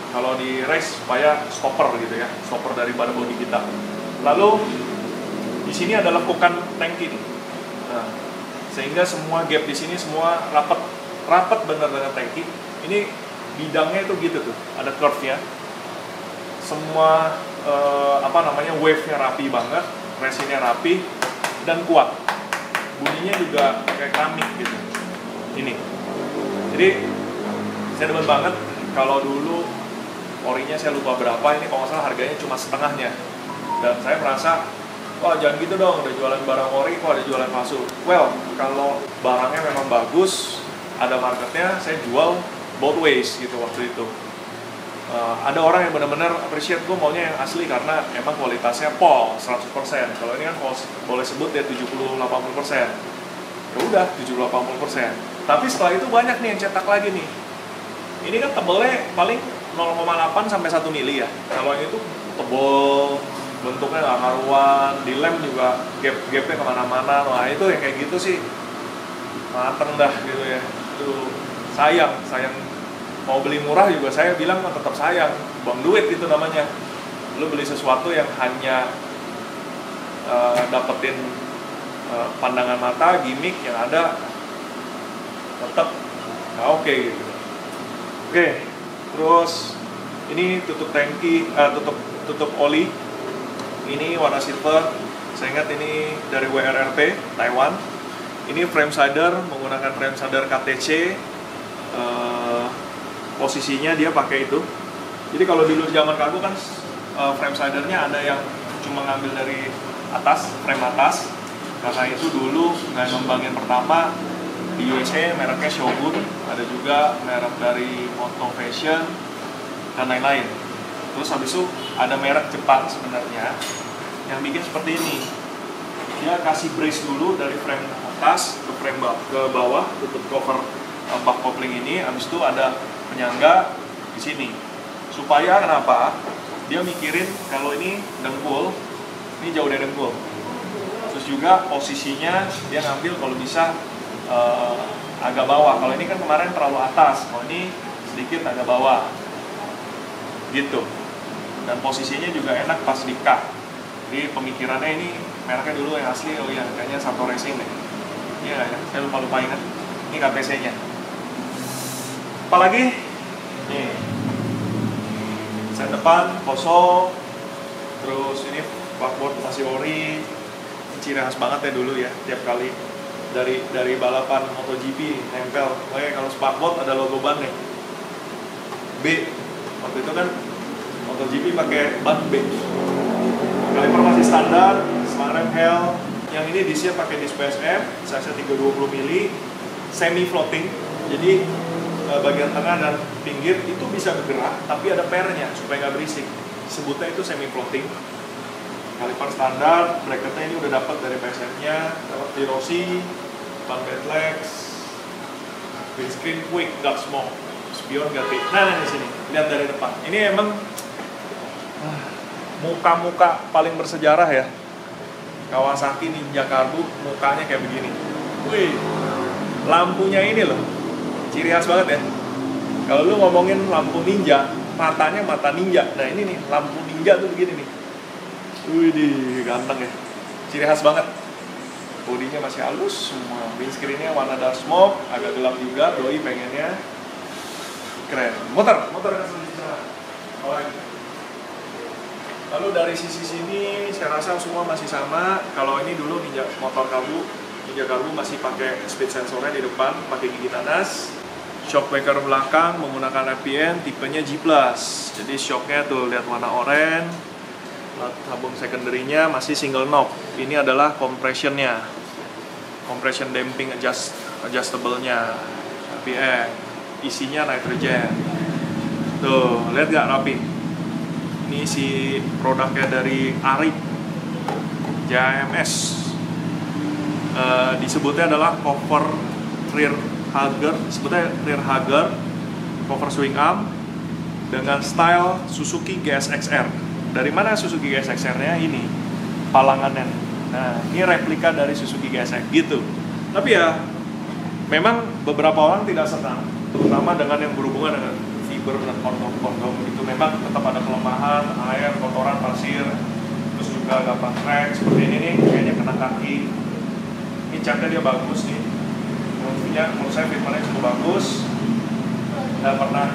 Kalau di race supaya stopper gitu ya, stopper daripada bodi kita. Lalu di sini ada lekukan tangki nih, nah, sehingga semua gap di sini semua rapat benar dengan tangki. Ini bidangnya itu gitu tuh, ada curve-nya. Semua wave-nya rapi banget, resinnya rapi dan kuat. Bunyinya juga kayak keramik gitu. Ini. Jadi saya demen banget. Kalau dulu orinya saya lupa berapa, ini kalau nggak salah harganya cuma setengahnya. Dan saya merasa, wah jangan gitu dong, udah jualan barang ori, kok ada jualan palsu. Well, kalau barangnya memang bagus, ada marketnya, saya jual both ways gitu waktu itu. Ada orang yang benar-benar appreciate, gue maunya yang asli karena emang kualitasnya pol 100%. Kalau ini kan boleh sebut ya 70-80%. Ya udah 70-80%. Tapi setelah itu banyak nih yang cetak lagi nih. Ini kan tebelnya paling 0,8 sampai 1 mili ya. Kalau yang itu tebel, bentuknya nggak karuan, di lem juga gap-gapnya kemana-mana. Nah itu yang kayak gitu sih mateng dah gitu ya. Itu sayang mau beli murah juga saya bilang tetap sayang, buang duit gitu namanya. Lu beli sesuatu yang hanya dapetin pandangan mata, gimmick yang ada tetap nggak oke gitu. Oke, terus ini tutup tangki, tutup oli. Ini warna silver. Saya ingat ini dari WRRP Taiwan. Ini frame slider menggunakan frame slider KTC. Posisinya dia pakai itu. Jadi kalau dulu zaman kargo kan frame slidernya ada yang cuma ngambil dari atas, frame atas. Karena itu dulu nggak ngembangin pertama di USA mereknya Shogun, ada juga merek dari Moto Fashion dan lain-lain. Terus habis itu ada merek Jepang sebenarnya yang bikin seperti ini. Dia kasih brace dulu dari frame atas ke frame ke bawah, tutup cover bak kopling ini. Habis itu ada penyangga di sini. Supaya kenapa? Dia mikirin kalau ini dengkul, ini jauh dari dengkul. Terus juga posisinya dia ngambil kalau bisa agak bawah. Kalau ini kan kemarin terlalu atas, kalau ini sedikit agak bawah. Gitu. Dan posisinya juga enak pas di kap. Jadi pemikirannya ini mereknya dulu yang asli, oh iya kayaknya Sato Racing deh. Iya ya, saya lupa ingat. Ini KTC-nya. Apalagi nih set depan kosong, terus ini bakboard masih ori. Ini ciri khas banget ya dulu ya, tiap kali dari balapan MotoGP nempel. Oke, kalau spakboard ada logo ban nih B. Waktu itu kan MotoGP pakai ban B. Kaliper masih standar, Smarem Hell. Yang ini disnya pakai disc PSM, size 320 mili, semi floating. Jadi bagian tengah dan pinggir itu bisa bergerak, tapi ada pernya supaya nggak berisik. Sebutnya itu semi floating. Kaliper standar, bracketnya ini udah dapat dari PSM-nya, dapat di Rossi, ban Bedlex, windscreen quick, dark smoke, spion ganti. Nah di sini, lihat dari depan. Ini emang muka-muka paling bersejarah ya. Kawasaki Ninja Karbu mukanya kayak begini. Wih, lampunya ini loh, ciri khas banget ya. Kalau lu ngomongin lampu ninja, matanya mata ninja. Nah ini nih, lampu ninja tuh begini nih. Wih, ganteng ya. Ciri khas banget. Bodinya masih halus semua. Windscreen-nya warna dark smoke, agak gelap juga. Doi pengennya keren. Motor kan di sana. Lalu dari sisi sini, saya rasa semua masih sama. Kalau ini dulu Ninja Karbu masih pakai speed sensornya di depan, pakai gigi nanas. Shockbreaker belakang menggunakan FPN tipenya G+. Jadi shocknya tuh lihat warna oranye. Tabung secondary-nya masih single knob. Ini adalah compression-nya. Compression damping adjustable-nya FPN. Isinya nitrogen. Tuh, lihat gak rapi? Ini si produknya dari Arik JMS. Disebutnya adalah cover rear hugger, sebutnya rear hugger, cover swing arm dengan style Suzuki GSX-R. Dari mana Suzuki GSX-R-nya? Ini palangannya. Nah, ini replika dari Suzuki GSX gitu. Tapi ya, memang beberapa orang tidak senang, terutama dengan yang berhubungan dengan fiber dan kondom itu. Memang tetap ada kelemahan, air, kotoran, pasir, terus juga gampang crack. Seperti ini nih, kayaknya kena kaki. Ini catnya dia bagus nih. Menurut saya fitmentnya cukup bagus. Dan pernah,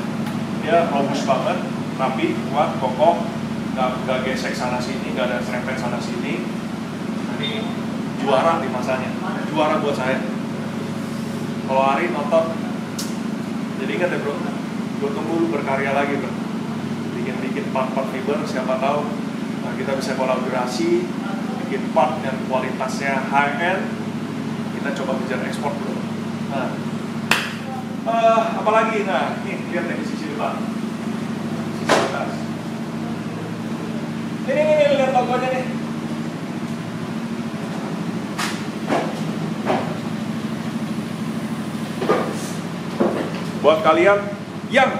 dia robust banget, rapi, kuat, kokoh, nggak gesek sana sini, nggak ada serempet sana sini. Ini juara di masanya, juara buat saya. Kalau Ari nonton, jadi ingat ya bro, gue tunggu lu berkarya lagi bro, bikin part-part fiber, siapa tahu kita bisa kolaborasi, bikin part yang kualitasnya high end, kita coba kejar ekspor bro. Nah, apalagi, nah nih lihat nih di sisi depan, sisi atas. Ini lihat logonya nih. Buat kalian yang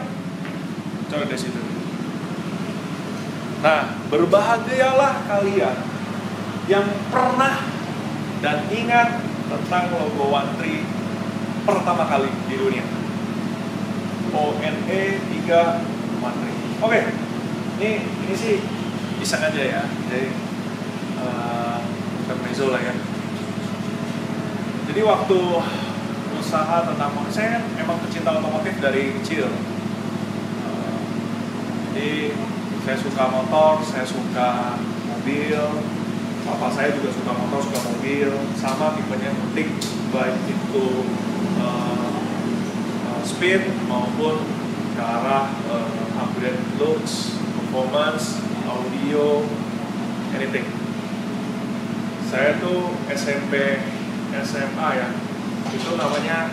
coba dari situ. Nah, berbahagialah kalian yang pernah dan ingat tentang logo One Tree pertama kali di dunia. ONE 3 One Tree. Oke, ini sih iseng aja ya. Jadi intermezzo lah ya. Jadi waktu usaha tentang saya emang pecinta otomotif dari kecil. Jadi saya suka motor, saya suka mobil. Papa saya juga suka motor, suka mobil. Sama tipenya penting baik itu speed maupun ke arah upgrade looks, performance, audio, anything. Saya tuh SMP, SMA ya, itu namanya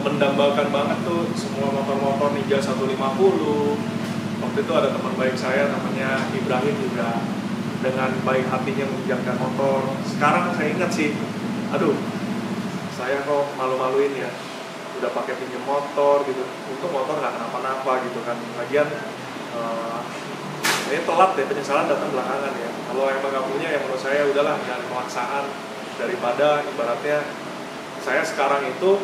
mendambakan banget tuh semua motor-motor Ninja 150. Waktu itu ada teman baik saya namanya Ibrahim juga dengan baik hatinya menginjamkan motor. Sekarang saya ingat sih, aduh, saya kok malu-maluin ya, udah pakai pinjam motor gitu. Untuk motor nggak kenapa-napa gitu kan. Lagian ini telat deh, penyesalan datang belakangan ya. Kalau emang nggak punya ya menurut saya udahlah, jangan kelaksaan daripada ibaratnya. Saya sekarang itu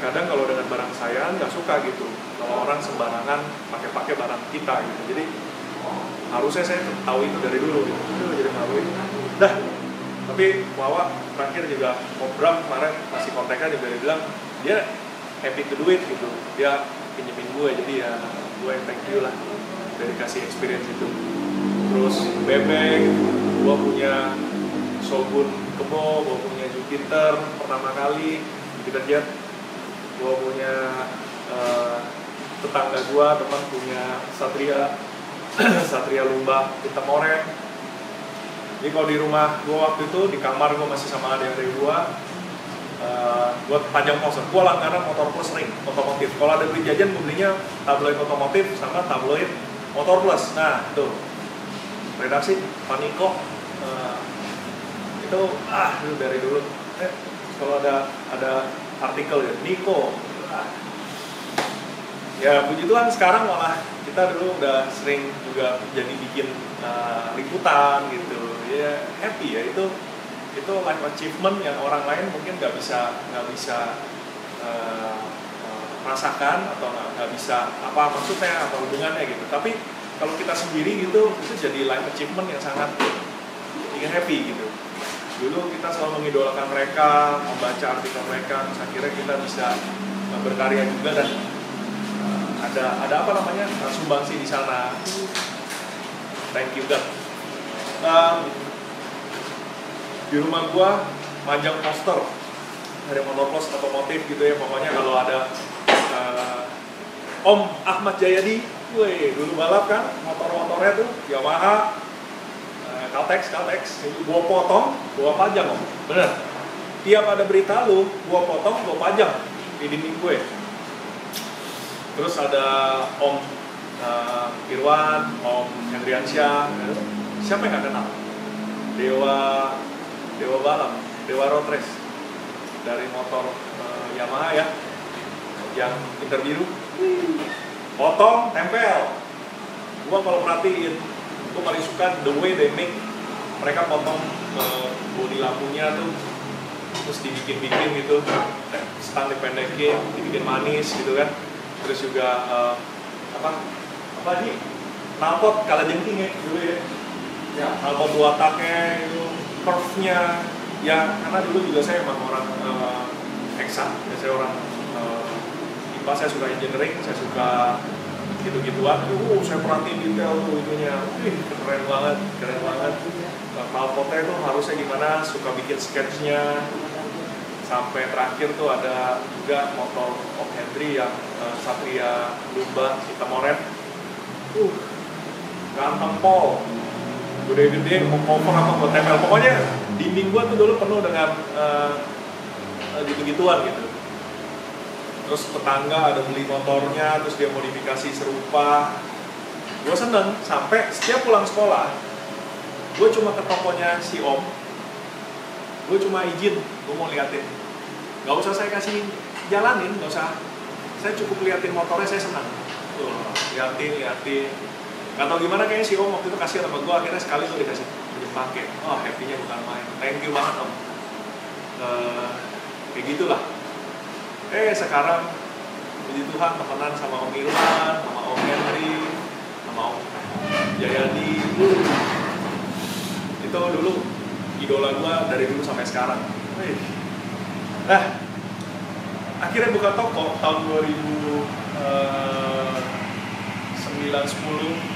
kadang kalau dengan barang saya nggak suka gitu kalau orang sembarangan pakai barang kita gitu. Jadi harusnya saya tahu itu dari dulu gitu. Jadi maluin. Dah. Tapi Wawa terakhir juga Bram kemarin masih kontekan juga, dia bilang dia happy to do it gitu. Dia pinjemin gue, jadi ya gue yang thank you lah dari kasih experience itu. Terus bebek, gue punya Shogun Kebo, gue punya Jupiter pertama kali Jupiter Jet, gue punya tetangga gue, teman punya Satria Lumba hitam oranye. Jadi kalau di rumah gue waktu itu, di kamar gue masih sama adik-adik gue, gue panjang poster, gue langganan Motor Plus ring, otomotif. Kalau ada beli jajan, gue belinya tabloid otomotif sama tabloid Motor Plus. Nah, itu redaksi Paniko, itu dari dulu. Kalau ada artikel ya, Niko. Ya puji Tuhan sekarang malah kita dulu udah sering juga jadi bikin liputan gitu. Ya happy ya, itu life achievement yang orang lain mungkin nggak bisa rasakan atau nggak bisa apa maksudnya atau hubungannya gitu. Tapi kalau kita sendiri gitu, itu jadi life achievement yang sangat ingin happy gitu. Dulu kita selalu mengidolakan mereka, membaca artikel mereka, terus akhirnya kita bisa berkarya juga dan ada apa namanya sumbangsi di sana. Thank you God. Di rumah gua panjang poster dari Motor Plus otomotif gitu ya, pokoknya kalau ada Om Ahmad Jayadi, wih, dulu balap kan, motor-motornya tuh Yamaha, Caltex, gua potong, gua pajang Om, bener. Tiap ada berita lu, gua potong, gua pajang di dinding gue. Terus ada Om Irwan, Om Hendriansyah, siapa yang nggak kenal? Dewa balap, Dewa road race dari motor Yamaha ya, yang inter biru, potong, tempel. Gua kalau perhatiin, gua paling suka the way they make, mereka potong bodi lampunya tuh, terus dibikin gitu, stang dipendekin, dibikin manis gitu kan. Terus juga apa nih, knalpot kalajengking ya dulu ya, knalpot wataknya itu, curve-nya ya, karena dulu juga saya emang orang eksak ya, saya orang IPA, saya suka engineering, saya suka gitu-gituan. Saya perhatiin detail tuh itunya, keren banget. Knalpotnya itu harusnya gimana, suka bikin sketchnya. Sampai terakhir tuh ada juga motor Om Hendri yang Satria Lumba hitam oren, ganteng pol, gede-gede, mau cover apa buat tempel, pokoknya dinding gua tuh dulu penuh dengan gitu-gituan gitu. Terus tetangga ada beli motornya, terus dia modifikasi serupa. Gua seneng, sampai setiap pulang sekolah gua cuma ke tokonya si Om, gua cuma izin, gua mau liatin, gak usah saya kasih jalanin, gak usah, saya cukup liatin motornya, saya senang tuh, liatin. Gak tau gimana, kayaknya si Om waktu itu kasih sama gue, akhirnya sekali gue dikasih pakai. Oh, happy-nya bukan main. Thank you banget Om. Kayak gitulah. Sekarang puji Tuhan temenan sama Om Irwan, sama Om Henry, sama Om Jayadi. Itu dulu idola gue dari dulu sampai sekarang. Nah, akhirnya buka toko tahun 2009-10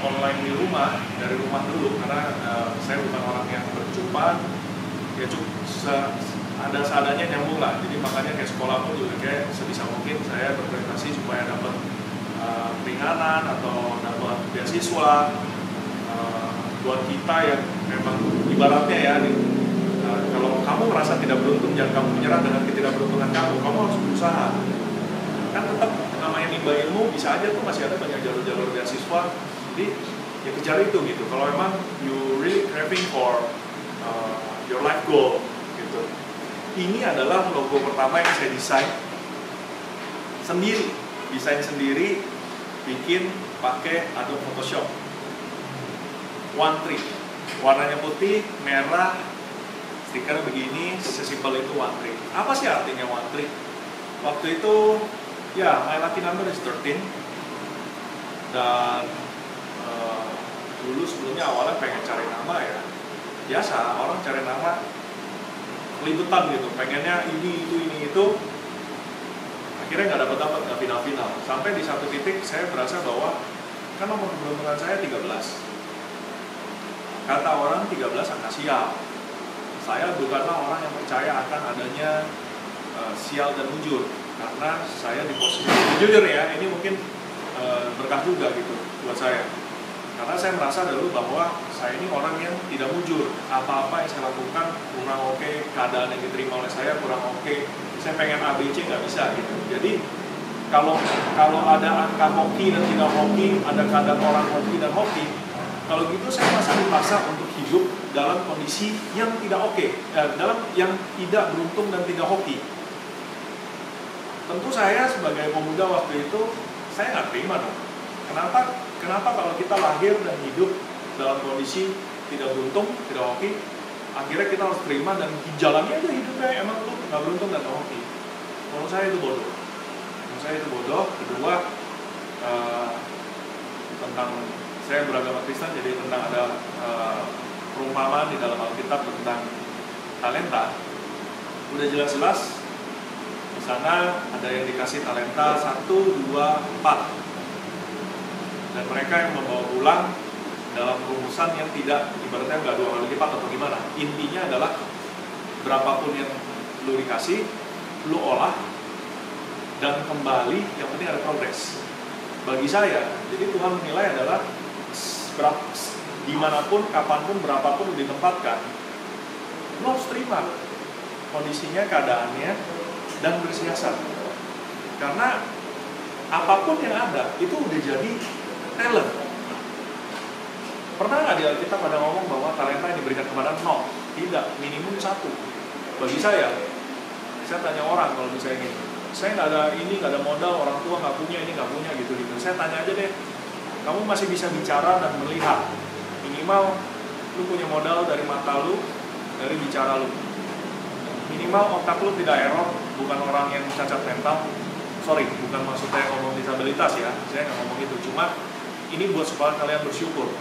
online di rumah, dari rumah dulu, karena saya bukan orang yang berjumpa, ya ada seadanya nyambung lah. Jadi makanya kayak sekolah pun juga kayak sebisa mungkin saya berprestasi supaya dapat keringanan atau dapat beasiswa. Buat kita yang memang ibaratnya ya, kalau kamu merasa tidak beruntung, jangan kamu menyerah dengan ketidakberuntungan kamu harus berusaha. Kan tetap namanya nimba ilmu, bisa aja tuh masih ada banyak jalur-jalur beasiswa. Jadi ya kejar itu gitu. Kalau memang you really craving for your life goal gitu. Ini adalah logo pertama yang saya desain sendiri, bikin pakai Adobe Photoshop. One Tree, warnanya putih, merah, stiker begini, sesimpel itu One Tree. Apa sih artinya One Tree? Waktu itu ya, my lucky number is 13. Dan dulu sebelumnya awalnya pengen cari nama ya, biasa orang cari nama kelibutan gitu, pengennya ini itu, akhirnya nggak dapat final. Sampai di satu titik saya berasa bahwa kan nomor keberuntungan saya 13. Kata orang 13 angka sial. Saya bukanlah orang yang percaya akan adanya sial dan mujur, karena saya di posisi jujur ya, ini mungkin berkah juga gitu buat saya, karena saya merasa dulu bahwa saya ini orang yang tidak mujur. Apa-apa yang saya lakukan kurang oke, keadaan yang diterima oleh saya kurang oke, saya pengen ABC nggak bisa gitu. Jadi kalau ada angka hoki dan tidak hoki, ada keadaan orang hoki dan hoki, kalau gitu saya merasa dipaksa untuk hidup dalam kondisi yang tidak oke, dalam yang tidak beruntung dan tidak hoki. Tentu saya sebagai pemuda waktu itu, saya nggak terima dong. Kenapa kalau kita lahir dan hidup dalam kondisi tidak beruntung, tidak hoki, akhirnya kita harus terima dan jalani aja hidupnya, emang lu nggak beruntung dan nggak hoki. Menurut saya itu bodoh. Kedua, tentang saya beragama Kristen, jadi tentang ada perumpamaan di dalam Alkitab tentang talenta. Udah jelas-jelas di sana ada yang dikasih talenta 1, 2, 4, dan mereka yang membawa pulang dalam rumusan yang tidak, ibaratnya nggak 2 kali lipat atau gimana. Intinya adalah berapapun yang lu dikasih, lu olah dan kembali, yang penting ada progres. bagi saya, jadi Tuhan menilai adalah dimanapun, kapanpun, berapapun ditempatkan, lo harus terima kondisinya, keadaannya, dan bersiasat. Karena apapun yang ada itu udah jadi talent. Pernah nggak di Alkitab ada ngomong bahwa talenta yang diberikan kepada nol? Tidak, minimum 1. Bagi saya tanya orang kalau misalnya gini, saya nggak ada ini, nggak ada modal, orang tua nggak punya ini, nggak punya gitu. Saya tanya aja deh, kamu masih bisa bicara dan melihat, minimal lu punya modal dari mata lu, dari bicara lu, minimal otak lu tidak error, bukan orang yang cacat mental. Sorry, bukan maksudnya ngomong disabilitas ya, saya nggak ngomong itu, cuma ini buat supaya kalian bersyukur.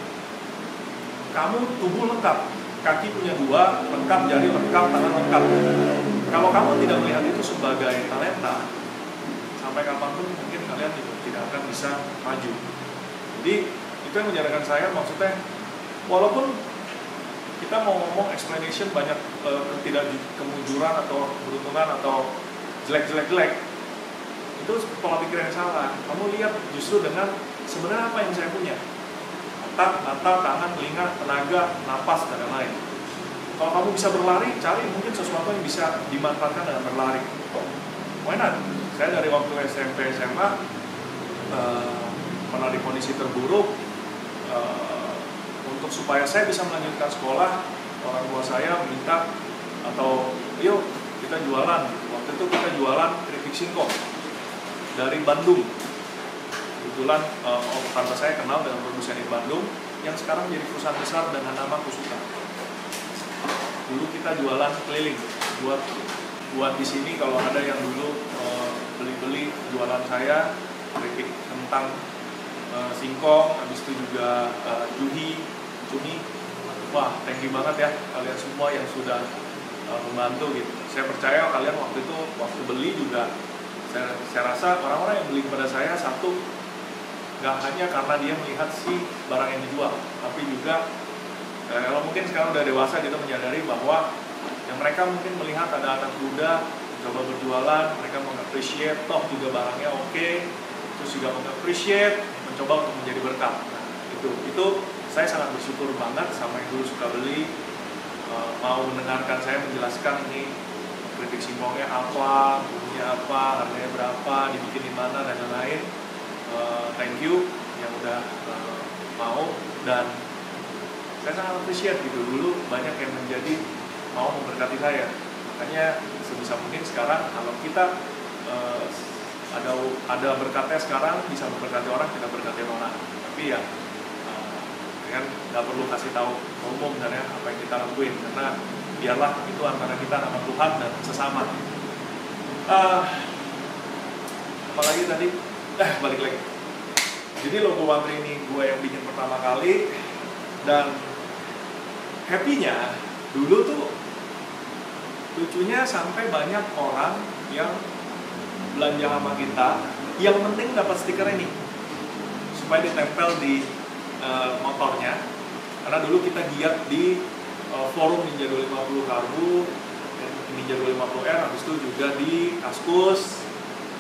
Kamu tubuh lengkap, kaki punya 2, lengkap, jari lengkap, tangan lengkap. Kalau kamu tidak melihat itu sebagai talenta, sampai kapanpun mungkin kalian tidak akan bisa maju. Jadi itu yang menjadikan saya, maksudnya walaupun kita mau ngomong explanation banyak tidak kemujuran atau beruntungan atau jelek-jelek, itu pola pikir yang salah. Kamu lihat justru dengan sebenarnya apa yang saya punya, otak, mata, tangan, telinga, tenaga, napas, dan lain-lain. Kalau kamu bisa berlari, cari mungkin sesuatu yang bisa dimanfaatkan dengan berlari. Why not? Saya dari waktu SMP, SMA pernah di kondisi terburuk, untuk supaya saya bisa melanjutkan sekolah, orang tua saya minta, atau yuk kita jualan. Waktu itu kita jualan keripik singkong dari Bandung. Kebetulan tante saya kenal dengan produsen di Bandung yang sekarang jadi perusahaan besar dengan nama Kusuka. Dulu kita jualan keliling buat di sini, kalau ada yang dulu beli jualan saya keripik kentang singkong, habis itu juga cumi. Wah, thank you banget ya kalian semua yang sudah membantu gitu. Saya percaya kalian waktu beli juga, saya rasa orang-orang yang beli kepada saya, satu, nggak hanya karena dia melihat si barang yang dijual, tapi juga kalau mungkin sekarang udah dewasa gitu menyadari bahwa yang mereka mungkin melihat ada anak muda coba berjualan, mereka meng-appreciate, toh juga barangnya oke, terus juga meng-appreciate, mencoba untuk menjadi berkat. Nah, itu saya sangat bersyukur banget sama yang dulu suka beli, mau mendengarkan saya menjelaskan ini keripik singkongnya apa, bumbunya apa, harganya berapa, dibikin di mana, dan lain-lain. Thank you yang udah mau, dan saya sangat appreciate gitu. Dulu banyak yang mau memberkati saya, makanya sebisa mungkin sekarang kalau kita ada berkatnya sekarang bisa memberkati orang, kita berkati orang. Tapi ya kan nggak perlu kasih tahu umum sebenarnya apa yang kita lakuin, karena biarlah itu antara kita sama Tuhan dan sesama. Apalagi tadi balik lagi. Jadi logo One Tree ini gue yang bikin pertama kali, dan happy-nya dulu tuh lucunya sampai banyak orang yang belanja sama kita, yang penting dapat stiker ini supaya ditempel di motornya. Karena dulu kita giat di forum Ninja 250 Karbu, Ninja 250R, habis itu juga di Kaskus,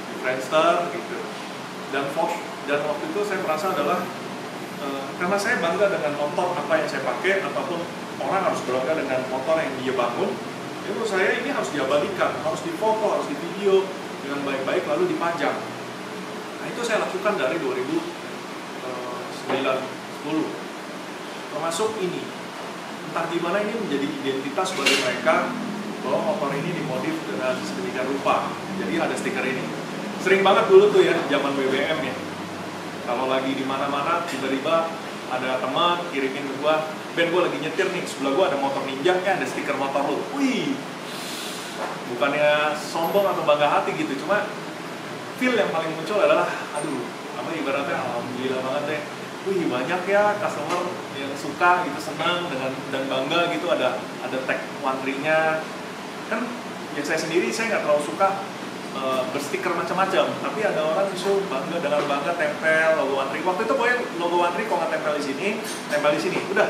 di Friendster gitu. Dan waktu itu saya merasa adalah karena saya bangga dengan motor apa yang saya pakai, apapun orang harus bangga dengan motor yang dia bangun. Jadi menurut saya ini harus diabadikan, harus difoto, harus divideo dengan baik-baik, lalu dipajang. Nah itu saya lakukan dari 2009-10, termasuk ini. Entah gimana ini menjadi identitas bagi mereka bahwa motor ini dimodif dengan sedemikian rupa. Jadi ada stiker ini. Sering banget dulu tuh ya, zaman BBM ya. Kalau lagi di mana-mana tiba-tiba ada teman kirimin ke gua, Ben gua lagi nyetir nih, sebelah gua ada motor Ninja, ada stiker motor lu. Wih, bukannya sombong atau bangga hati gitu, cuma feel yang paling muncul adalah, aduh, apa ibaratnya alhamdulillah banget deh. Wih, banyak ya customer yang suka gitu, senang dengan dan bangga gitu, ada tag One Tree-nya. Kan ya saya sendiri saya nggak terlalu suka berstiker macam-macam, tapi ada orang justru bangga dengan bangga tempel logo One Tree. Waktu itu pokoknya logo One Tree kalau nggak tempel di sini, udah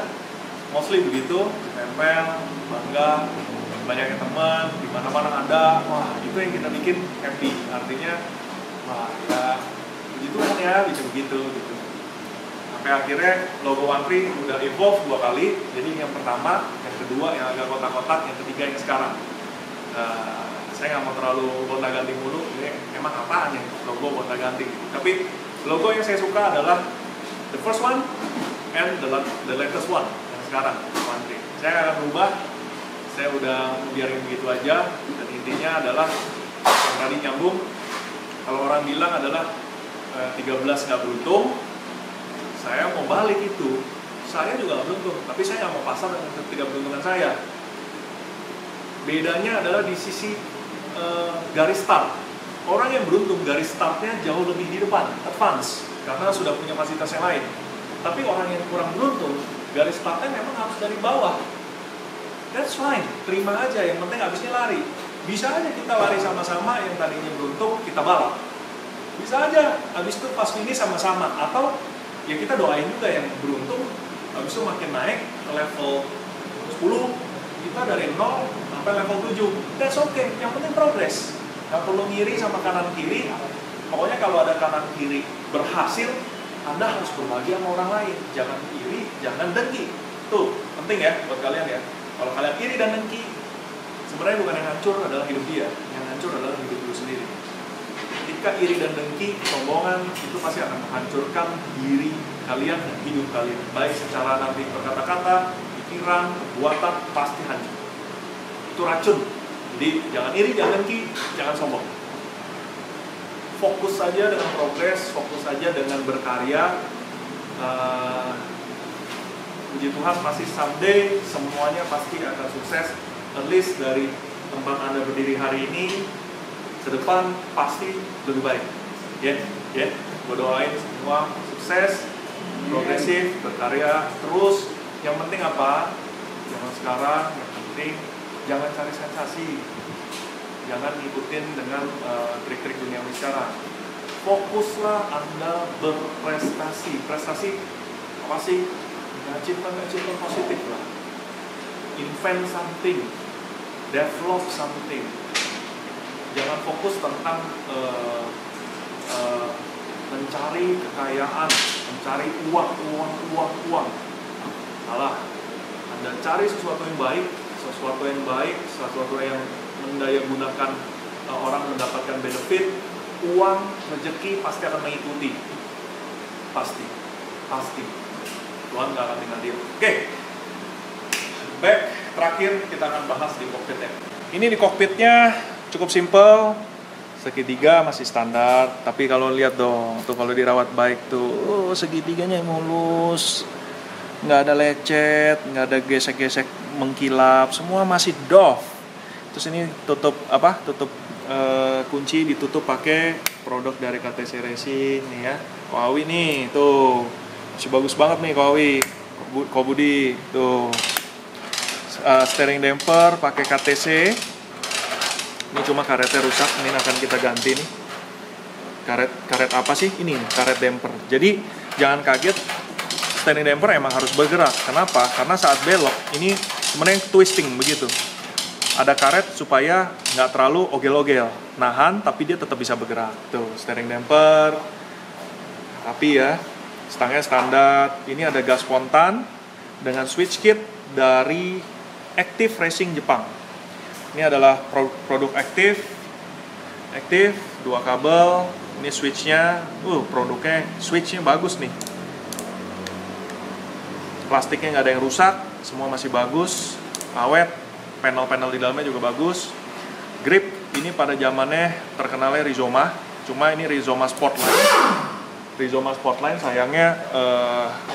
mostly begitu, tempel, bangga, banyaknya teman, di mana-mana ada, wah itu yang kita bikin happy. Artinya, wah ya puji Tuhan ya, bisa begitu gitu. Sampai akhirnya logo One Tree udah evolve 2 kali. Jadi yang pertama, yang kedua yang agak kotak-kotak, yang ketiga yang sekarang. Saya nggak mau terlalu gonta-ganti mulu, ini emang apaan ya logo gonta-ganti. Tapi logo yang saya suka adalah the first one and the latest one yang sekarang, One Tree. Saya akan berubah, saya udah biarin begitu aja. Dan intinya adalah yang tadi nyambung, kalau orang bilang adalah 13 nggak beruntung, saya mau balik itu. Saya juga nggak beruntung, tapi saya nggak mau pasang dengan ketidakberuntungan saya. Bedanya adalah di sisi garis start. Orang yang beruntung garis startnya jauh lebih di depan, advance, karena sudah punya fasilitas yang lain. Tapi orang yang kurang beruntung, garis startnya memang harus dari bawah. That's fine, terima aja, yang penting habisnya lari. Bisa aja kita lari sama-sama, yang tadinya beruntung kita balap. Bisa aja, habis itu pas finish sama-sama. Atau ya kita doain juga yang beruntung, habis itu makin naik ke level 10, kita dari 0 sampai level 7. That's okay, yang penting progress. Gak perlu ngiri sama kanan kiri. Pokoknya kalau ada kanan kiri berhasil, Anda harus berbagi sama orang lain. Jangan iri, jangan dengki. Tuh, penting ya buat kalian ya. Kalau kalian iri dan dengki, sebenarnya bukan yang hancur adalah hidup dia, yang hancur adalah hidup lu sendiri. Ketika iri dan dengki, sombongan, itu pasti akan menghancurkan diri kalian dan hidup kalian. Baik secara nanti berkata-kata, pikiran, perbuatan, pasti hancur. Itu racun. Jadi jangan iri, jangan dengki, jangan sombong. Fokus saja dengan progres, fokus saja dengan berkarya. Puji Tuhan pasti someday semuanya pasti akan sukses. At least dari tempat Anda berdiri hari ini ke depan pasti lebih baik. Ya, gue doain semua sukses, progresif, berkarya terus. Yang penting apa? Jangan sekarang, yang penting jangan cari sensasi. Jangan ngikutin dengan trik-trik duniawi sekarang. Fokuslah Anda berprestasi. Prestasi apa sih? Achievement positif lah. Invent something, develop something. Jangan fokus tentang mencari kekayaan, mencari uang. Salah. Anda cari sesuatu yang baik, sesuatu yang mendaya gunakan orang mendapatkan benefit, uang, rezeki pasti akan mengikuti. Pasti. Tuhan gak akan tinggal diam. Oke. Back, terakhir kita akan bahas di kokpitnya. Ini di kokpitnya cukup simple, segitiga masih standar. Tapi kalau lihat dong, tuh kalau dirawat baik tuh, segitiganya mulus, nggak ada lecet, nggak ada gesek-gesek mengkilap, semua masih doff. Terus ini tutup kunci ditutup pakai produk dari KTC Racing nih ya. Koawi nih, tuh masih bagus banget nih Koawi, Kobudi tuh. Steering damper pakai KTC. Ini cuma karetnya rusak, ini akan kita ganti nih. Karet apa sih? Ini karet damper. Jadi jangan kaget, steering damper emang harus bergerak. Kenapa? Karena saat belok ini sebenarnya twisting begitu. Ada karet supaya nggak terlalu ogel-ogel, nahan tapi dia tetap bisa bergerak. Tuh steering damper. Tapi ya, stangnya standar. Ini ada gas spontan dengan switch kit dari Active Racing Jepang. Ini adalah produk Active, 2 kabel. Ini switchnya, produknya, switchnya bagus nih. Plastiknya nggak ada yang rusak, semua masih bagus, awet. Panel-panel di dalamnya juga bagus. Grip ini pada zamannya terkenalnya Rizoma, cuma ini Rizoma Sportline. Rizoma Sportline sayangnya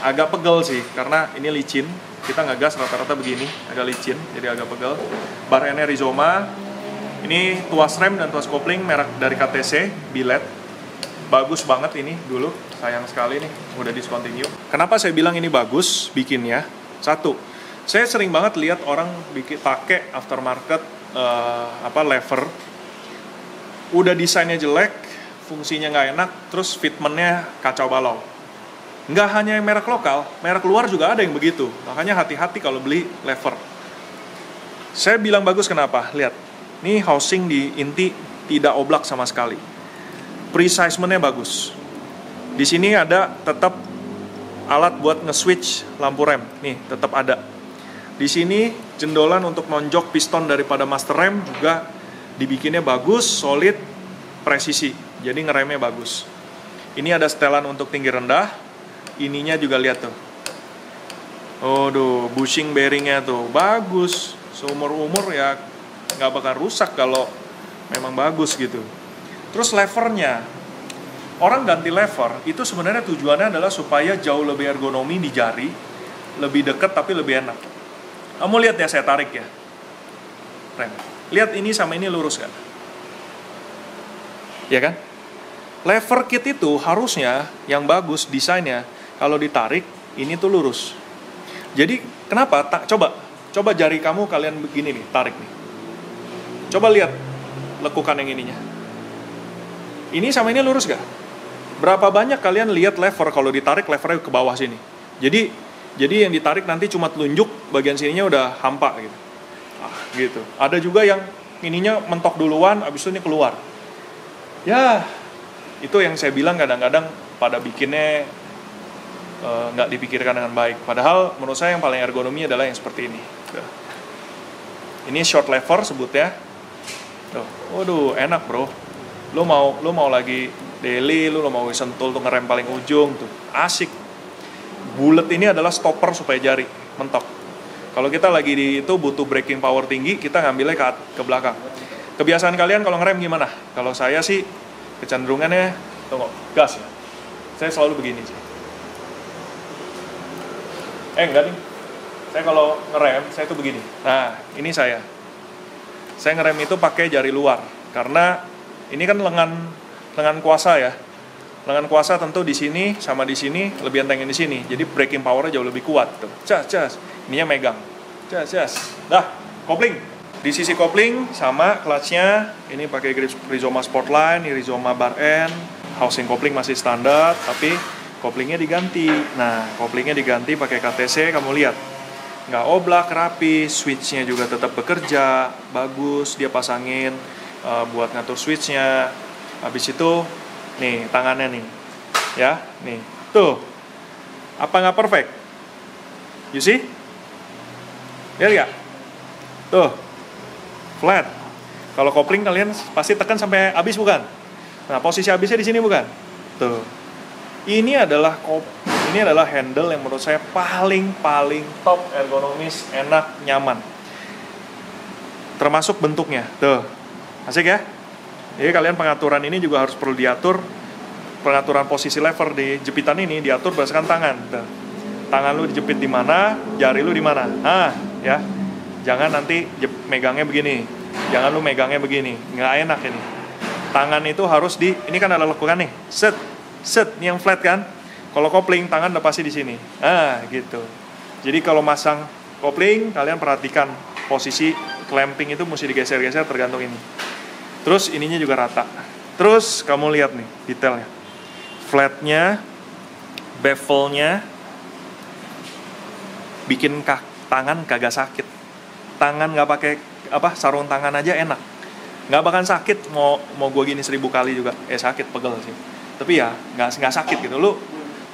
agak pegel sih, karena ini licin. Kita ngegas rata-rata begini, agak licin, jadi agak pegel. Bar endnya Rizoma. Ini tuas rem dan tuas kopling merek dari KTC, Billet. Bagus banget ini dulu, sayang sekali nih, udah discontinue. Kenapa saya bilang ini bagus bikinnya? Satu, saya sering banget lihat orang pakai aftermarket lever, udah desainnya jelek, fungsinya nggak enak, terus fitmentnya kacau balau. Nggak hanya yang merek lokal, merek luar juga ada yang begitu. Makanya hati-hati kalau beli lever. Saya bilang bagus kenapa? Lihat, ini housing di inti tidak oblak sama sekali. Precisementnya bagus. Di sini ada tetap alat buat nge-switch lampu rem. Nih, tetap ada. Di sini jendolan untuk nonjok piston daripada master rem juga dibikinnya bagus, solid, presisi. Jadi ngeremnya bagus. Ini ada setelan untuk tinggi rendah. Ininya juga lihat tuh. Bushing bearingnya tuh bagus. Seumur-umur ya nggak bakal rusak kalau memang bagus gitu. Terus levernya, orang ganti lever itu sebenarnya tujuannya adalah supaya jauh lebih ergonomi di jari, lebih dekat tapi lebih enak. Kamu lihat ya, saya tarik ya rem. Lihat ini sama ini lurus kan? Ya kan? Lever kit itu harusnya yang bagus desainnya, kalau ditarik ini tuh lurus. Jadi kenapa? Coba jari kamu kalian begini nih, tarik nih. Coba lihat lekukan yang ininya. Ini sama ini lurus gak? Berapa banyak kalian lihat lever kalau ditarik levernya ke bawah sini? Jadi yang ditarik nanti cuma telunjuk, bagian sininya udah hampa gitu. Gitu. Ada juga yang ininya mentok duluan, abis itu ini keluar. Ya, itu yang saya bilang kadang-kadang pada bikinnya nggak dipikirkan dengan baik. Padahal menurut saya yang paling ergonomi adalah yang seperti ini. Ini short lever sebutnya. Waduh, enak bro. Lo mau lagi daily, lo mau sentul tuh ngerem paling ujung tuh, asik. Bulet ini adalah stopper supaya jari mentok. Kalau kita lagi di itu butuh braking power tinggi, kita ngambilnya ke belakang. Kebiasaan kalian kalau ngerem gimana? Kalau saya sih kecenderungannya gas ya. Saya selalu begini sih. Enggak nih. Saya kalau ngerem, saya tuh begini. Nah, ini saya ngerem itu pakai jari luar karena ini kan lengan kuasa ya. Lengan kuasa tentu di sini sama di sini lebih entengin di sini. Jadi braking powernya jauh lebih kuat tuh. Cas. Ininya megang. Cas. Dah, kopling. Di sisi kopling sama clutch-nya ini pakai grip Rizoma Sportline, ini Rizoma bar end. Housing kopling masih standar, tapi koplingnya diganti. Nah, koplingnya diganti pakai KTC, kamu lihat. Nggak oblak, rapi, switch-nya juga tetap bekerja, bagus, dia pasangin buat ngatur switch-nya. Habis itu, nih, tangannya nih. Ya, nih. Tuh. Apa nggak perfect? You see? Lihat nggak? Tuh. Flat. Kalau kopling kalian pasti tekan sampai habis bukan? Nah, posisi habisnya di sini bukan? Tuh. Ini adalah handle yang menurut saya paling top, ergonomis, enak, nyaman. Termasuk bentuknya. Tuh. Asik ya? Jadi kalian pengaturan ini juga harus perlu diatur. Pengaturan posisi lever di jepitan ini diatur berdasarkan tangan. Tuh. Tangan lu dijepit di mana, jari lu di mana. Nah, ya. Jangan nanti megangnya begini. Jangan lu megangnya begini. Nggak enak ini. Tangan itu harus ini kan ada lekukan nih. Set, ini yang flat kan? Kalau kopling, tangan udah pasti di sini. Nah, gitu. Jadi kalau masang kopling, kalian perhatikan posisi clamping itu mesti digeser-geser tergantung ini. Terus ininya juga rata. Terus kamu lihat nih detailnya. Flatnya, bevelnya, bikin tangan kagak sakit. Tangan nggak pakai sarung tangan aja enak. Nggak bakal sakit mau gue gini 1000 kali juga. Sakit, pegel sih. Tapi ya nggak sakit gitu. Lu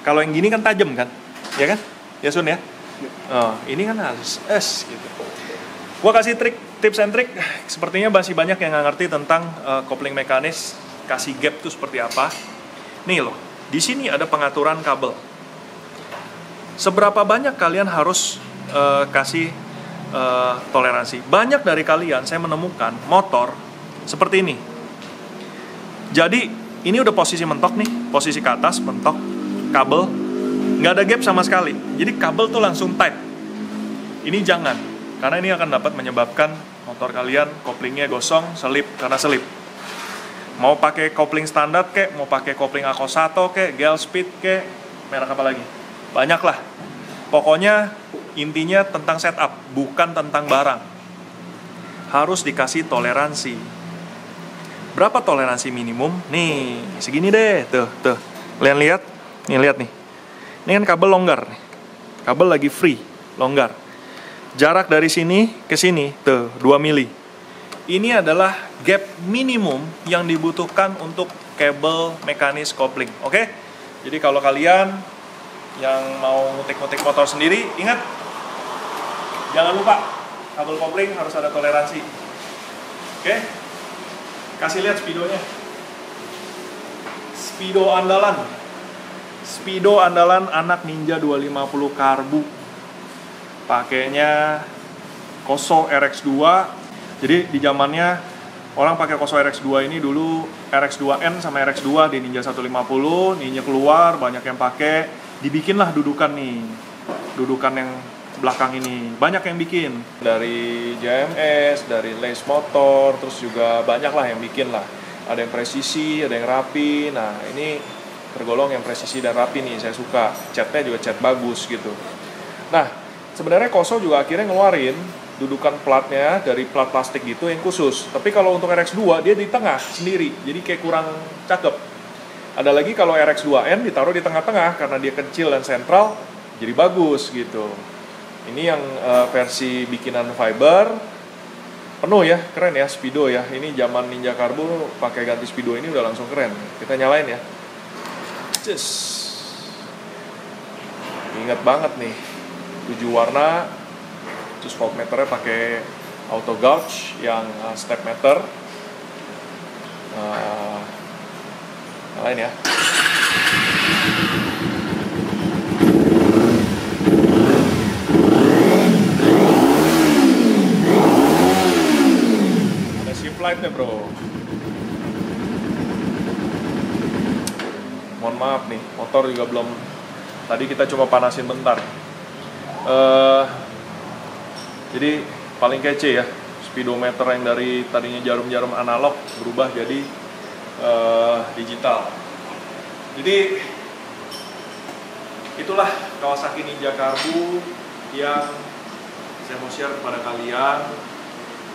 kalau yang gini kan tajam kan, ya kan? Ya Sun ya. Ini kan halus, gitu. Gua kasih tips and trick. Sepertinya masih banyak yang nggak ngerti tentang kopling mekanis, kasih gap itu seperti apa. Nih loh, di sini ada pengaturan kabel. Seberapa banyak kalian harus kasih toleransi? Banyak dari kalian saya menemukan motor seperti ini. Jadi ini udah posisi mentok nih, posisi ke atas mentok, kabel nggak ada gap sama sekali. Jadi kabel tuh langsung tight. Ini jangan, karena ini akan dapat menyebabkan motor kalian koplingnya gosong, selip karena selip. Mau pakai kopling standar kek, mau pakai kopling Akosato kek, Gel Speed kek, merek apa lagi? Banyak lah. Pokoknya intinya tentang setup, bukan tentang barang. Harus dikasih toleransi. Berapa toleransi minimum? Nih, segini deh. Tuh. Kalian lihat? Nih, lihat nih. Ini kan kabel longgar nih. Kabel lagi free, longgar. Jarak dari sini ke sini, tuh, 2 mili. Ini adalah gap minimum yang dibutuhkan untuk kabel mekanis kopling. Oke? Jadi kalau kalian yang mau ngutik-ngutik motor sendiri, ingat, jangan lupa kabel kopling harus ada toleransi. Oke, kasih lihat speedonya. Speedo andalan anak Ninja 250 karbu. Pakainya Koso RX2. Jadi di zamannya orang pakai Koso RX2 ini dulu RX2N sama RX2 di Ninja 150, Ninja keluar, banyak yang pakai, dibikinlah dudukan nih. Dudukan yang belakang ini banyak yang bikin dari JMS, dari Lace Motor, terus juga banyak lah yang bikin lah. Ada yang presisi, ada yang rapi. Nah ini tergolong yang presisi dan rapi nih, saya suka. Catnya juga cat bagus gitu. Nah sebenarnya Koso juga akhirnya ngeluarin dudukan platnya dari plat plastik gitu yang khusus. Tapi kalau untuk RX2 dia di tengah sendiri, jadi kayak kurang cakep. Ada lagi kalau RX2N ditaruh di tengah-tengah karena dia kecil dan sentral, jadi bagus gitu. Ini yang versi bikinan fiber. Penuh ya, keren ya speedo ya. Ini zaman Ninja Karbu pakai ganti speedo ini udah langsung keren. Kita nyalain ya. Cus. Ingat banget nih. 7 warna. Terus voltmeternya pakai auto gauge yang step meter. Nyalain ya. Lightnya bro. Mohon maaf nih, motor juga belum. Tadi kita coba panasin bentar. Jadi paling kece ya, speedometer yang dari tadinya jarum-jarum analog berubah jadi digital. Jadi itulah Kawasaki Ninja Karbu yang saya mau share kepada kalian.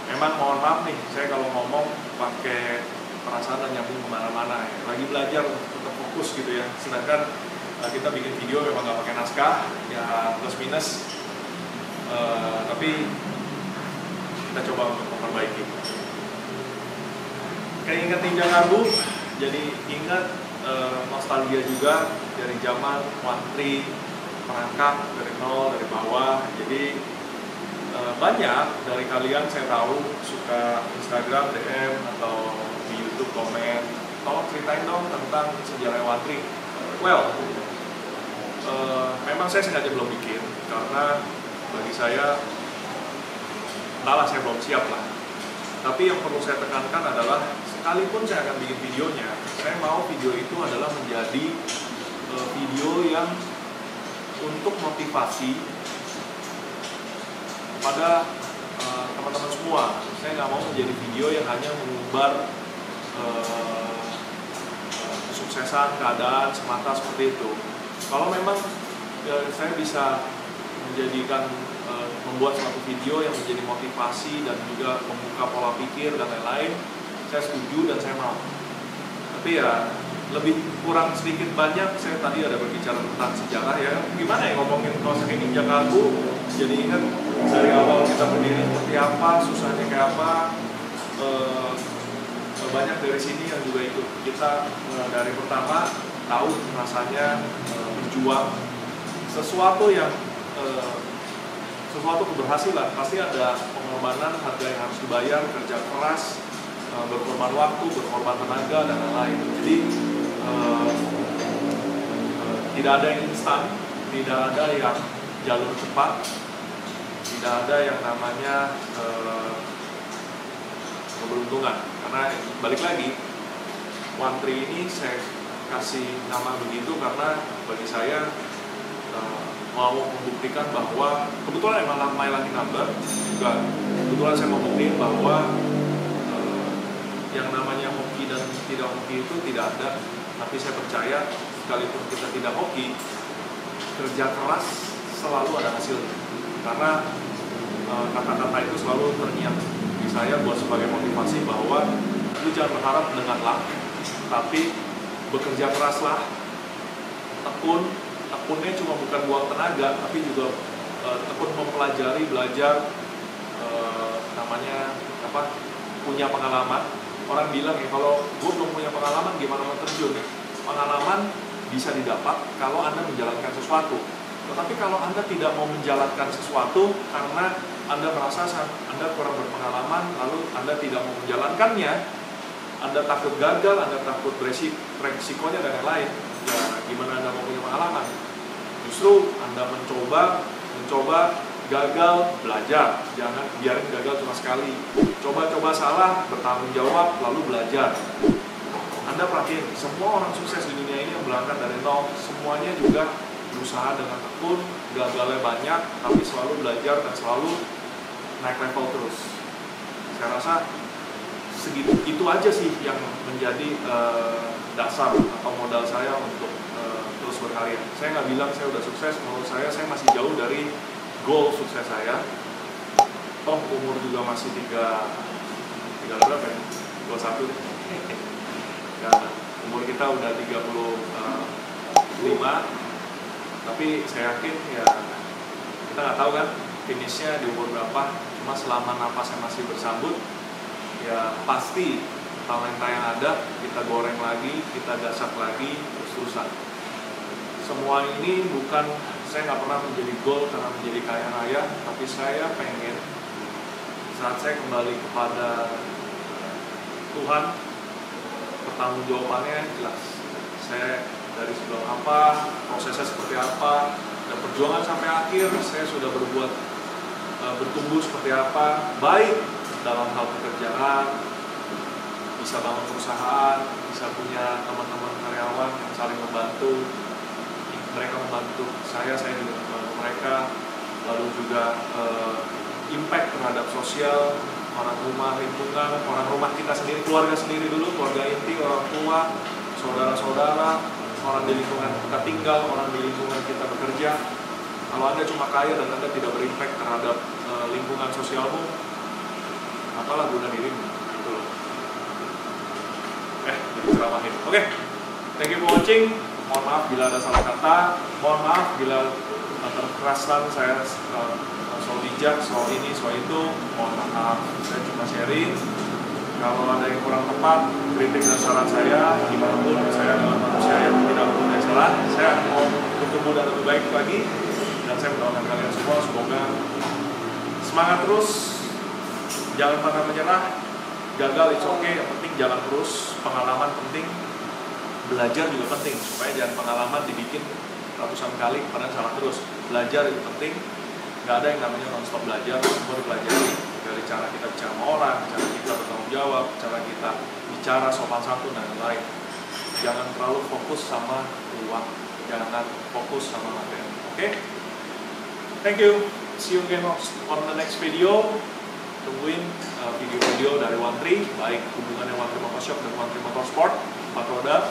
Memang mohon maaf nih, saya kalau ngomong pakai perasaan dan nyambung kemana-mana ya. Lagi belajar untuk tetap fokus gitu ya. Sedangkan kita bikin video memang nggak pakai naskah, ya plus minus. Tapi kita coba untuk memperbaiki. Kayak ingat Ninja Karbu, jadi ingat nostalgia juga dari zaman One-Tree, perangkap dari nol, dari bawah. Jadi banyak dari kalian saya tahu suka Instagram DM atau di YouTube komen, tolong ceritain dong tentang sejarah One-Tree. Well, memang saya sengaja belum bikin karena bagi saya, entahlah, saya belum siap lah. Tapi yang perlu saya tekankan adalah sekalipun saya akan bikin videonya, saya mau video itu adalah menjadi video yang untuk motivasi pada teman-teman semua. Saya nggak mau menjadi video yang hanya mengumbar kesuksesan, keadaan semata seperti itu. Kalau memang saya bisa menjadikan membuat suatu video yang menjadi motivasi dan juga membuka pola pikir dan lain-lain, saya setuju dan saya mau. Tapi ya lebih kurang sedikit banyak saya tadi ada berbicara tentang sejarah ya. Gimana ya ngomongin Kawasaki Ninja Karbu? Jadi ingat dari awal kita berdiri seperti apa, susahnya kayak apa. Banyak dari sini yang juga ikut kita dari pertama, tahu rasanya berjuang sesuatu yang sesuatu keberhasilan. Pasti ada pengorbanan, harga yang harus dibayar, kerja keras, berkorban waktu, berkorban tenaga dan lain-lain. Jadi tidak ada yang instan, tidak ada yang jalur cepat, tidak ada yang namanya keberuntungan. Karena balik lagi, One-Tree ini saya kasih nama begitu karena bagi saya mau membuktikan bahwa kebetulan emang my lucky number juga. Kebetulan saya mau buktiin bahwa yang namanya hoki dan tidak hoki itu tidak ada. Tapi saya percaya sekalipun kita tidak hoki, kerja keras selalu ada hasilnya. Karena kata-kata itu selalu terngiang di saya buat sebagai motivasi bahwa lu jangan berharap denganlah, tapi bekerja keraslah, tekunnya cuma bukan buang tenaga, tapi juga tekun mempelajari, belajar, namanya apa, punya pengalaman. Orang bilang ya, kalau gue belum punya pengalaman gimana mau terjun? Pengalaman bisa didapat kalau Anda menjalankan sesuatu. Tetapi kalau Anda tidak mau menjalankan sesuatu karena Anda merasa Anda kurang berpengalaman, lalu Anda tidak mau menjalankannya, Anda takut gagal, Anda takut resikonya dan lain-lain, ya gimana Anda mau punya pengalaman? Justru Anda mencoba, gagal, belajar. Jangan biarin gagal cuma sekali. Coba-coba salah, bertanggung jawab, lalu belajar. Anda perhatiin, semua orang sukses di dunia ini yang berangkat dari nol, semuanya juga berusaha dengan tekun, gagalnya banyak, tapi selalu belajar dan selalu naik level terus. Saya rasa segitu itu aja sih yang menjadi dasar atau modal saya untuk terus berkarya. Saya nggak bilang saya udah sukses, menurut saya masih jauh dari goal sukses saya. Toh umur juga masih 3 berapa ya? 21 deh. Dan umur kita udah 35, tapi saya yakin ya kita nggak tahu kan finishnya di umur berapa. Cuma selama napasnya masih bersambut, ya pasti talenta yang ada kita goreng lagi, kita gasak lagi terus-terusan. Semua ini bukan, saya nggak pernah menjadi goal karena menjadi kaya raya, tapi saya pengen saat saya kembali kepada Tuhan, pertanggungjawabannya jelas. Saya dari sebelum apa, prosesnya seperti apa, dan perjuangan sampai akhir saya sudah bertumbuh seperti apa, baik dalam hal pekerjaan, bisa bangun perusahaan, bisa punya teman-teman karyawan yang saling membantu, mereka membantu saya juga membantu mereka, lalu juga impact terhadap sosial, orang rumah, lingkungan, orang rumah kita sendiri, keluarga sendiri dulu, keluarga inti, orang tua, saudara-saudara, orang di lingkungan kita tinggal, orang di lingkungan kita bekerja. Kalau Anda cuma kaya dan Anda tidak berimpact terhadap lingkungan sosialmu, apalah guna dirimu, gitu loh. Jadi ceramahin. Oke, thank you for watching. Mohon maaf bila ada salah kata, mohon maaf bila terkerasan saya soal bijak, soal ini, soal itu, mohon maaf. Saya cuma sharing. Kalau ada yang kurang tepat, kritik dan saran saya, gimana pun saya adalah manusia yang tidak mempunyai salah. Saya akan mau bertumbuh dan lebih baik lagi, dan saya mendoakan kalian semua semoga semangat terus, jangan pernah menyerah. Gagal it's okay, yang penting jalan terus. Pengalaman penting, belajar juga penting, supaya jangan pengalaman dibikin ratusan kali padahal salah terus. Belajar itu penting, nggak ada yang namanya non-stop belajar, semua dipelajari dari cara kita bicara sama orang, cara kita bertanggung jawab, cara kita bicara sopan santun dan lain-lain. Jangan terlalu fokus sama uang, jangan fokus sama materi. Oke? Thank you. See you again on the next video. Tungguin video-video dari One Tree, baik hubungannya One Tree Motorshop dan One Tree Motorsport, 4 roda,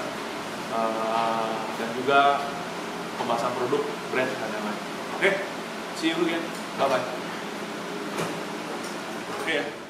dan juga pembahasan produk, brand, dan lain-lain. Oke? See you again. Bye-bye. Okay.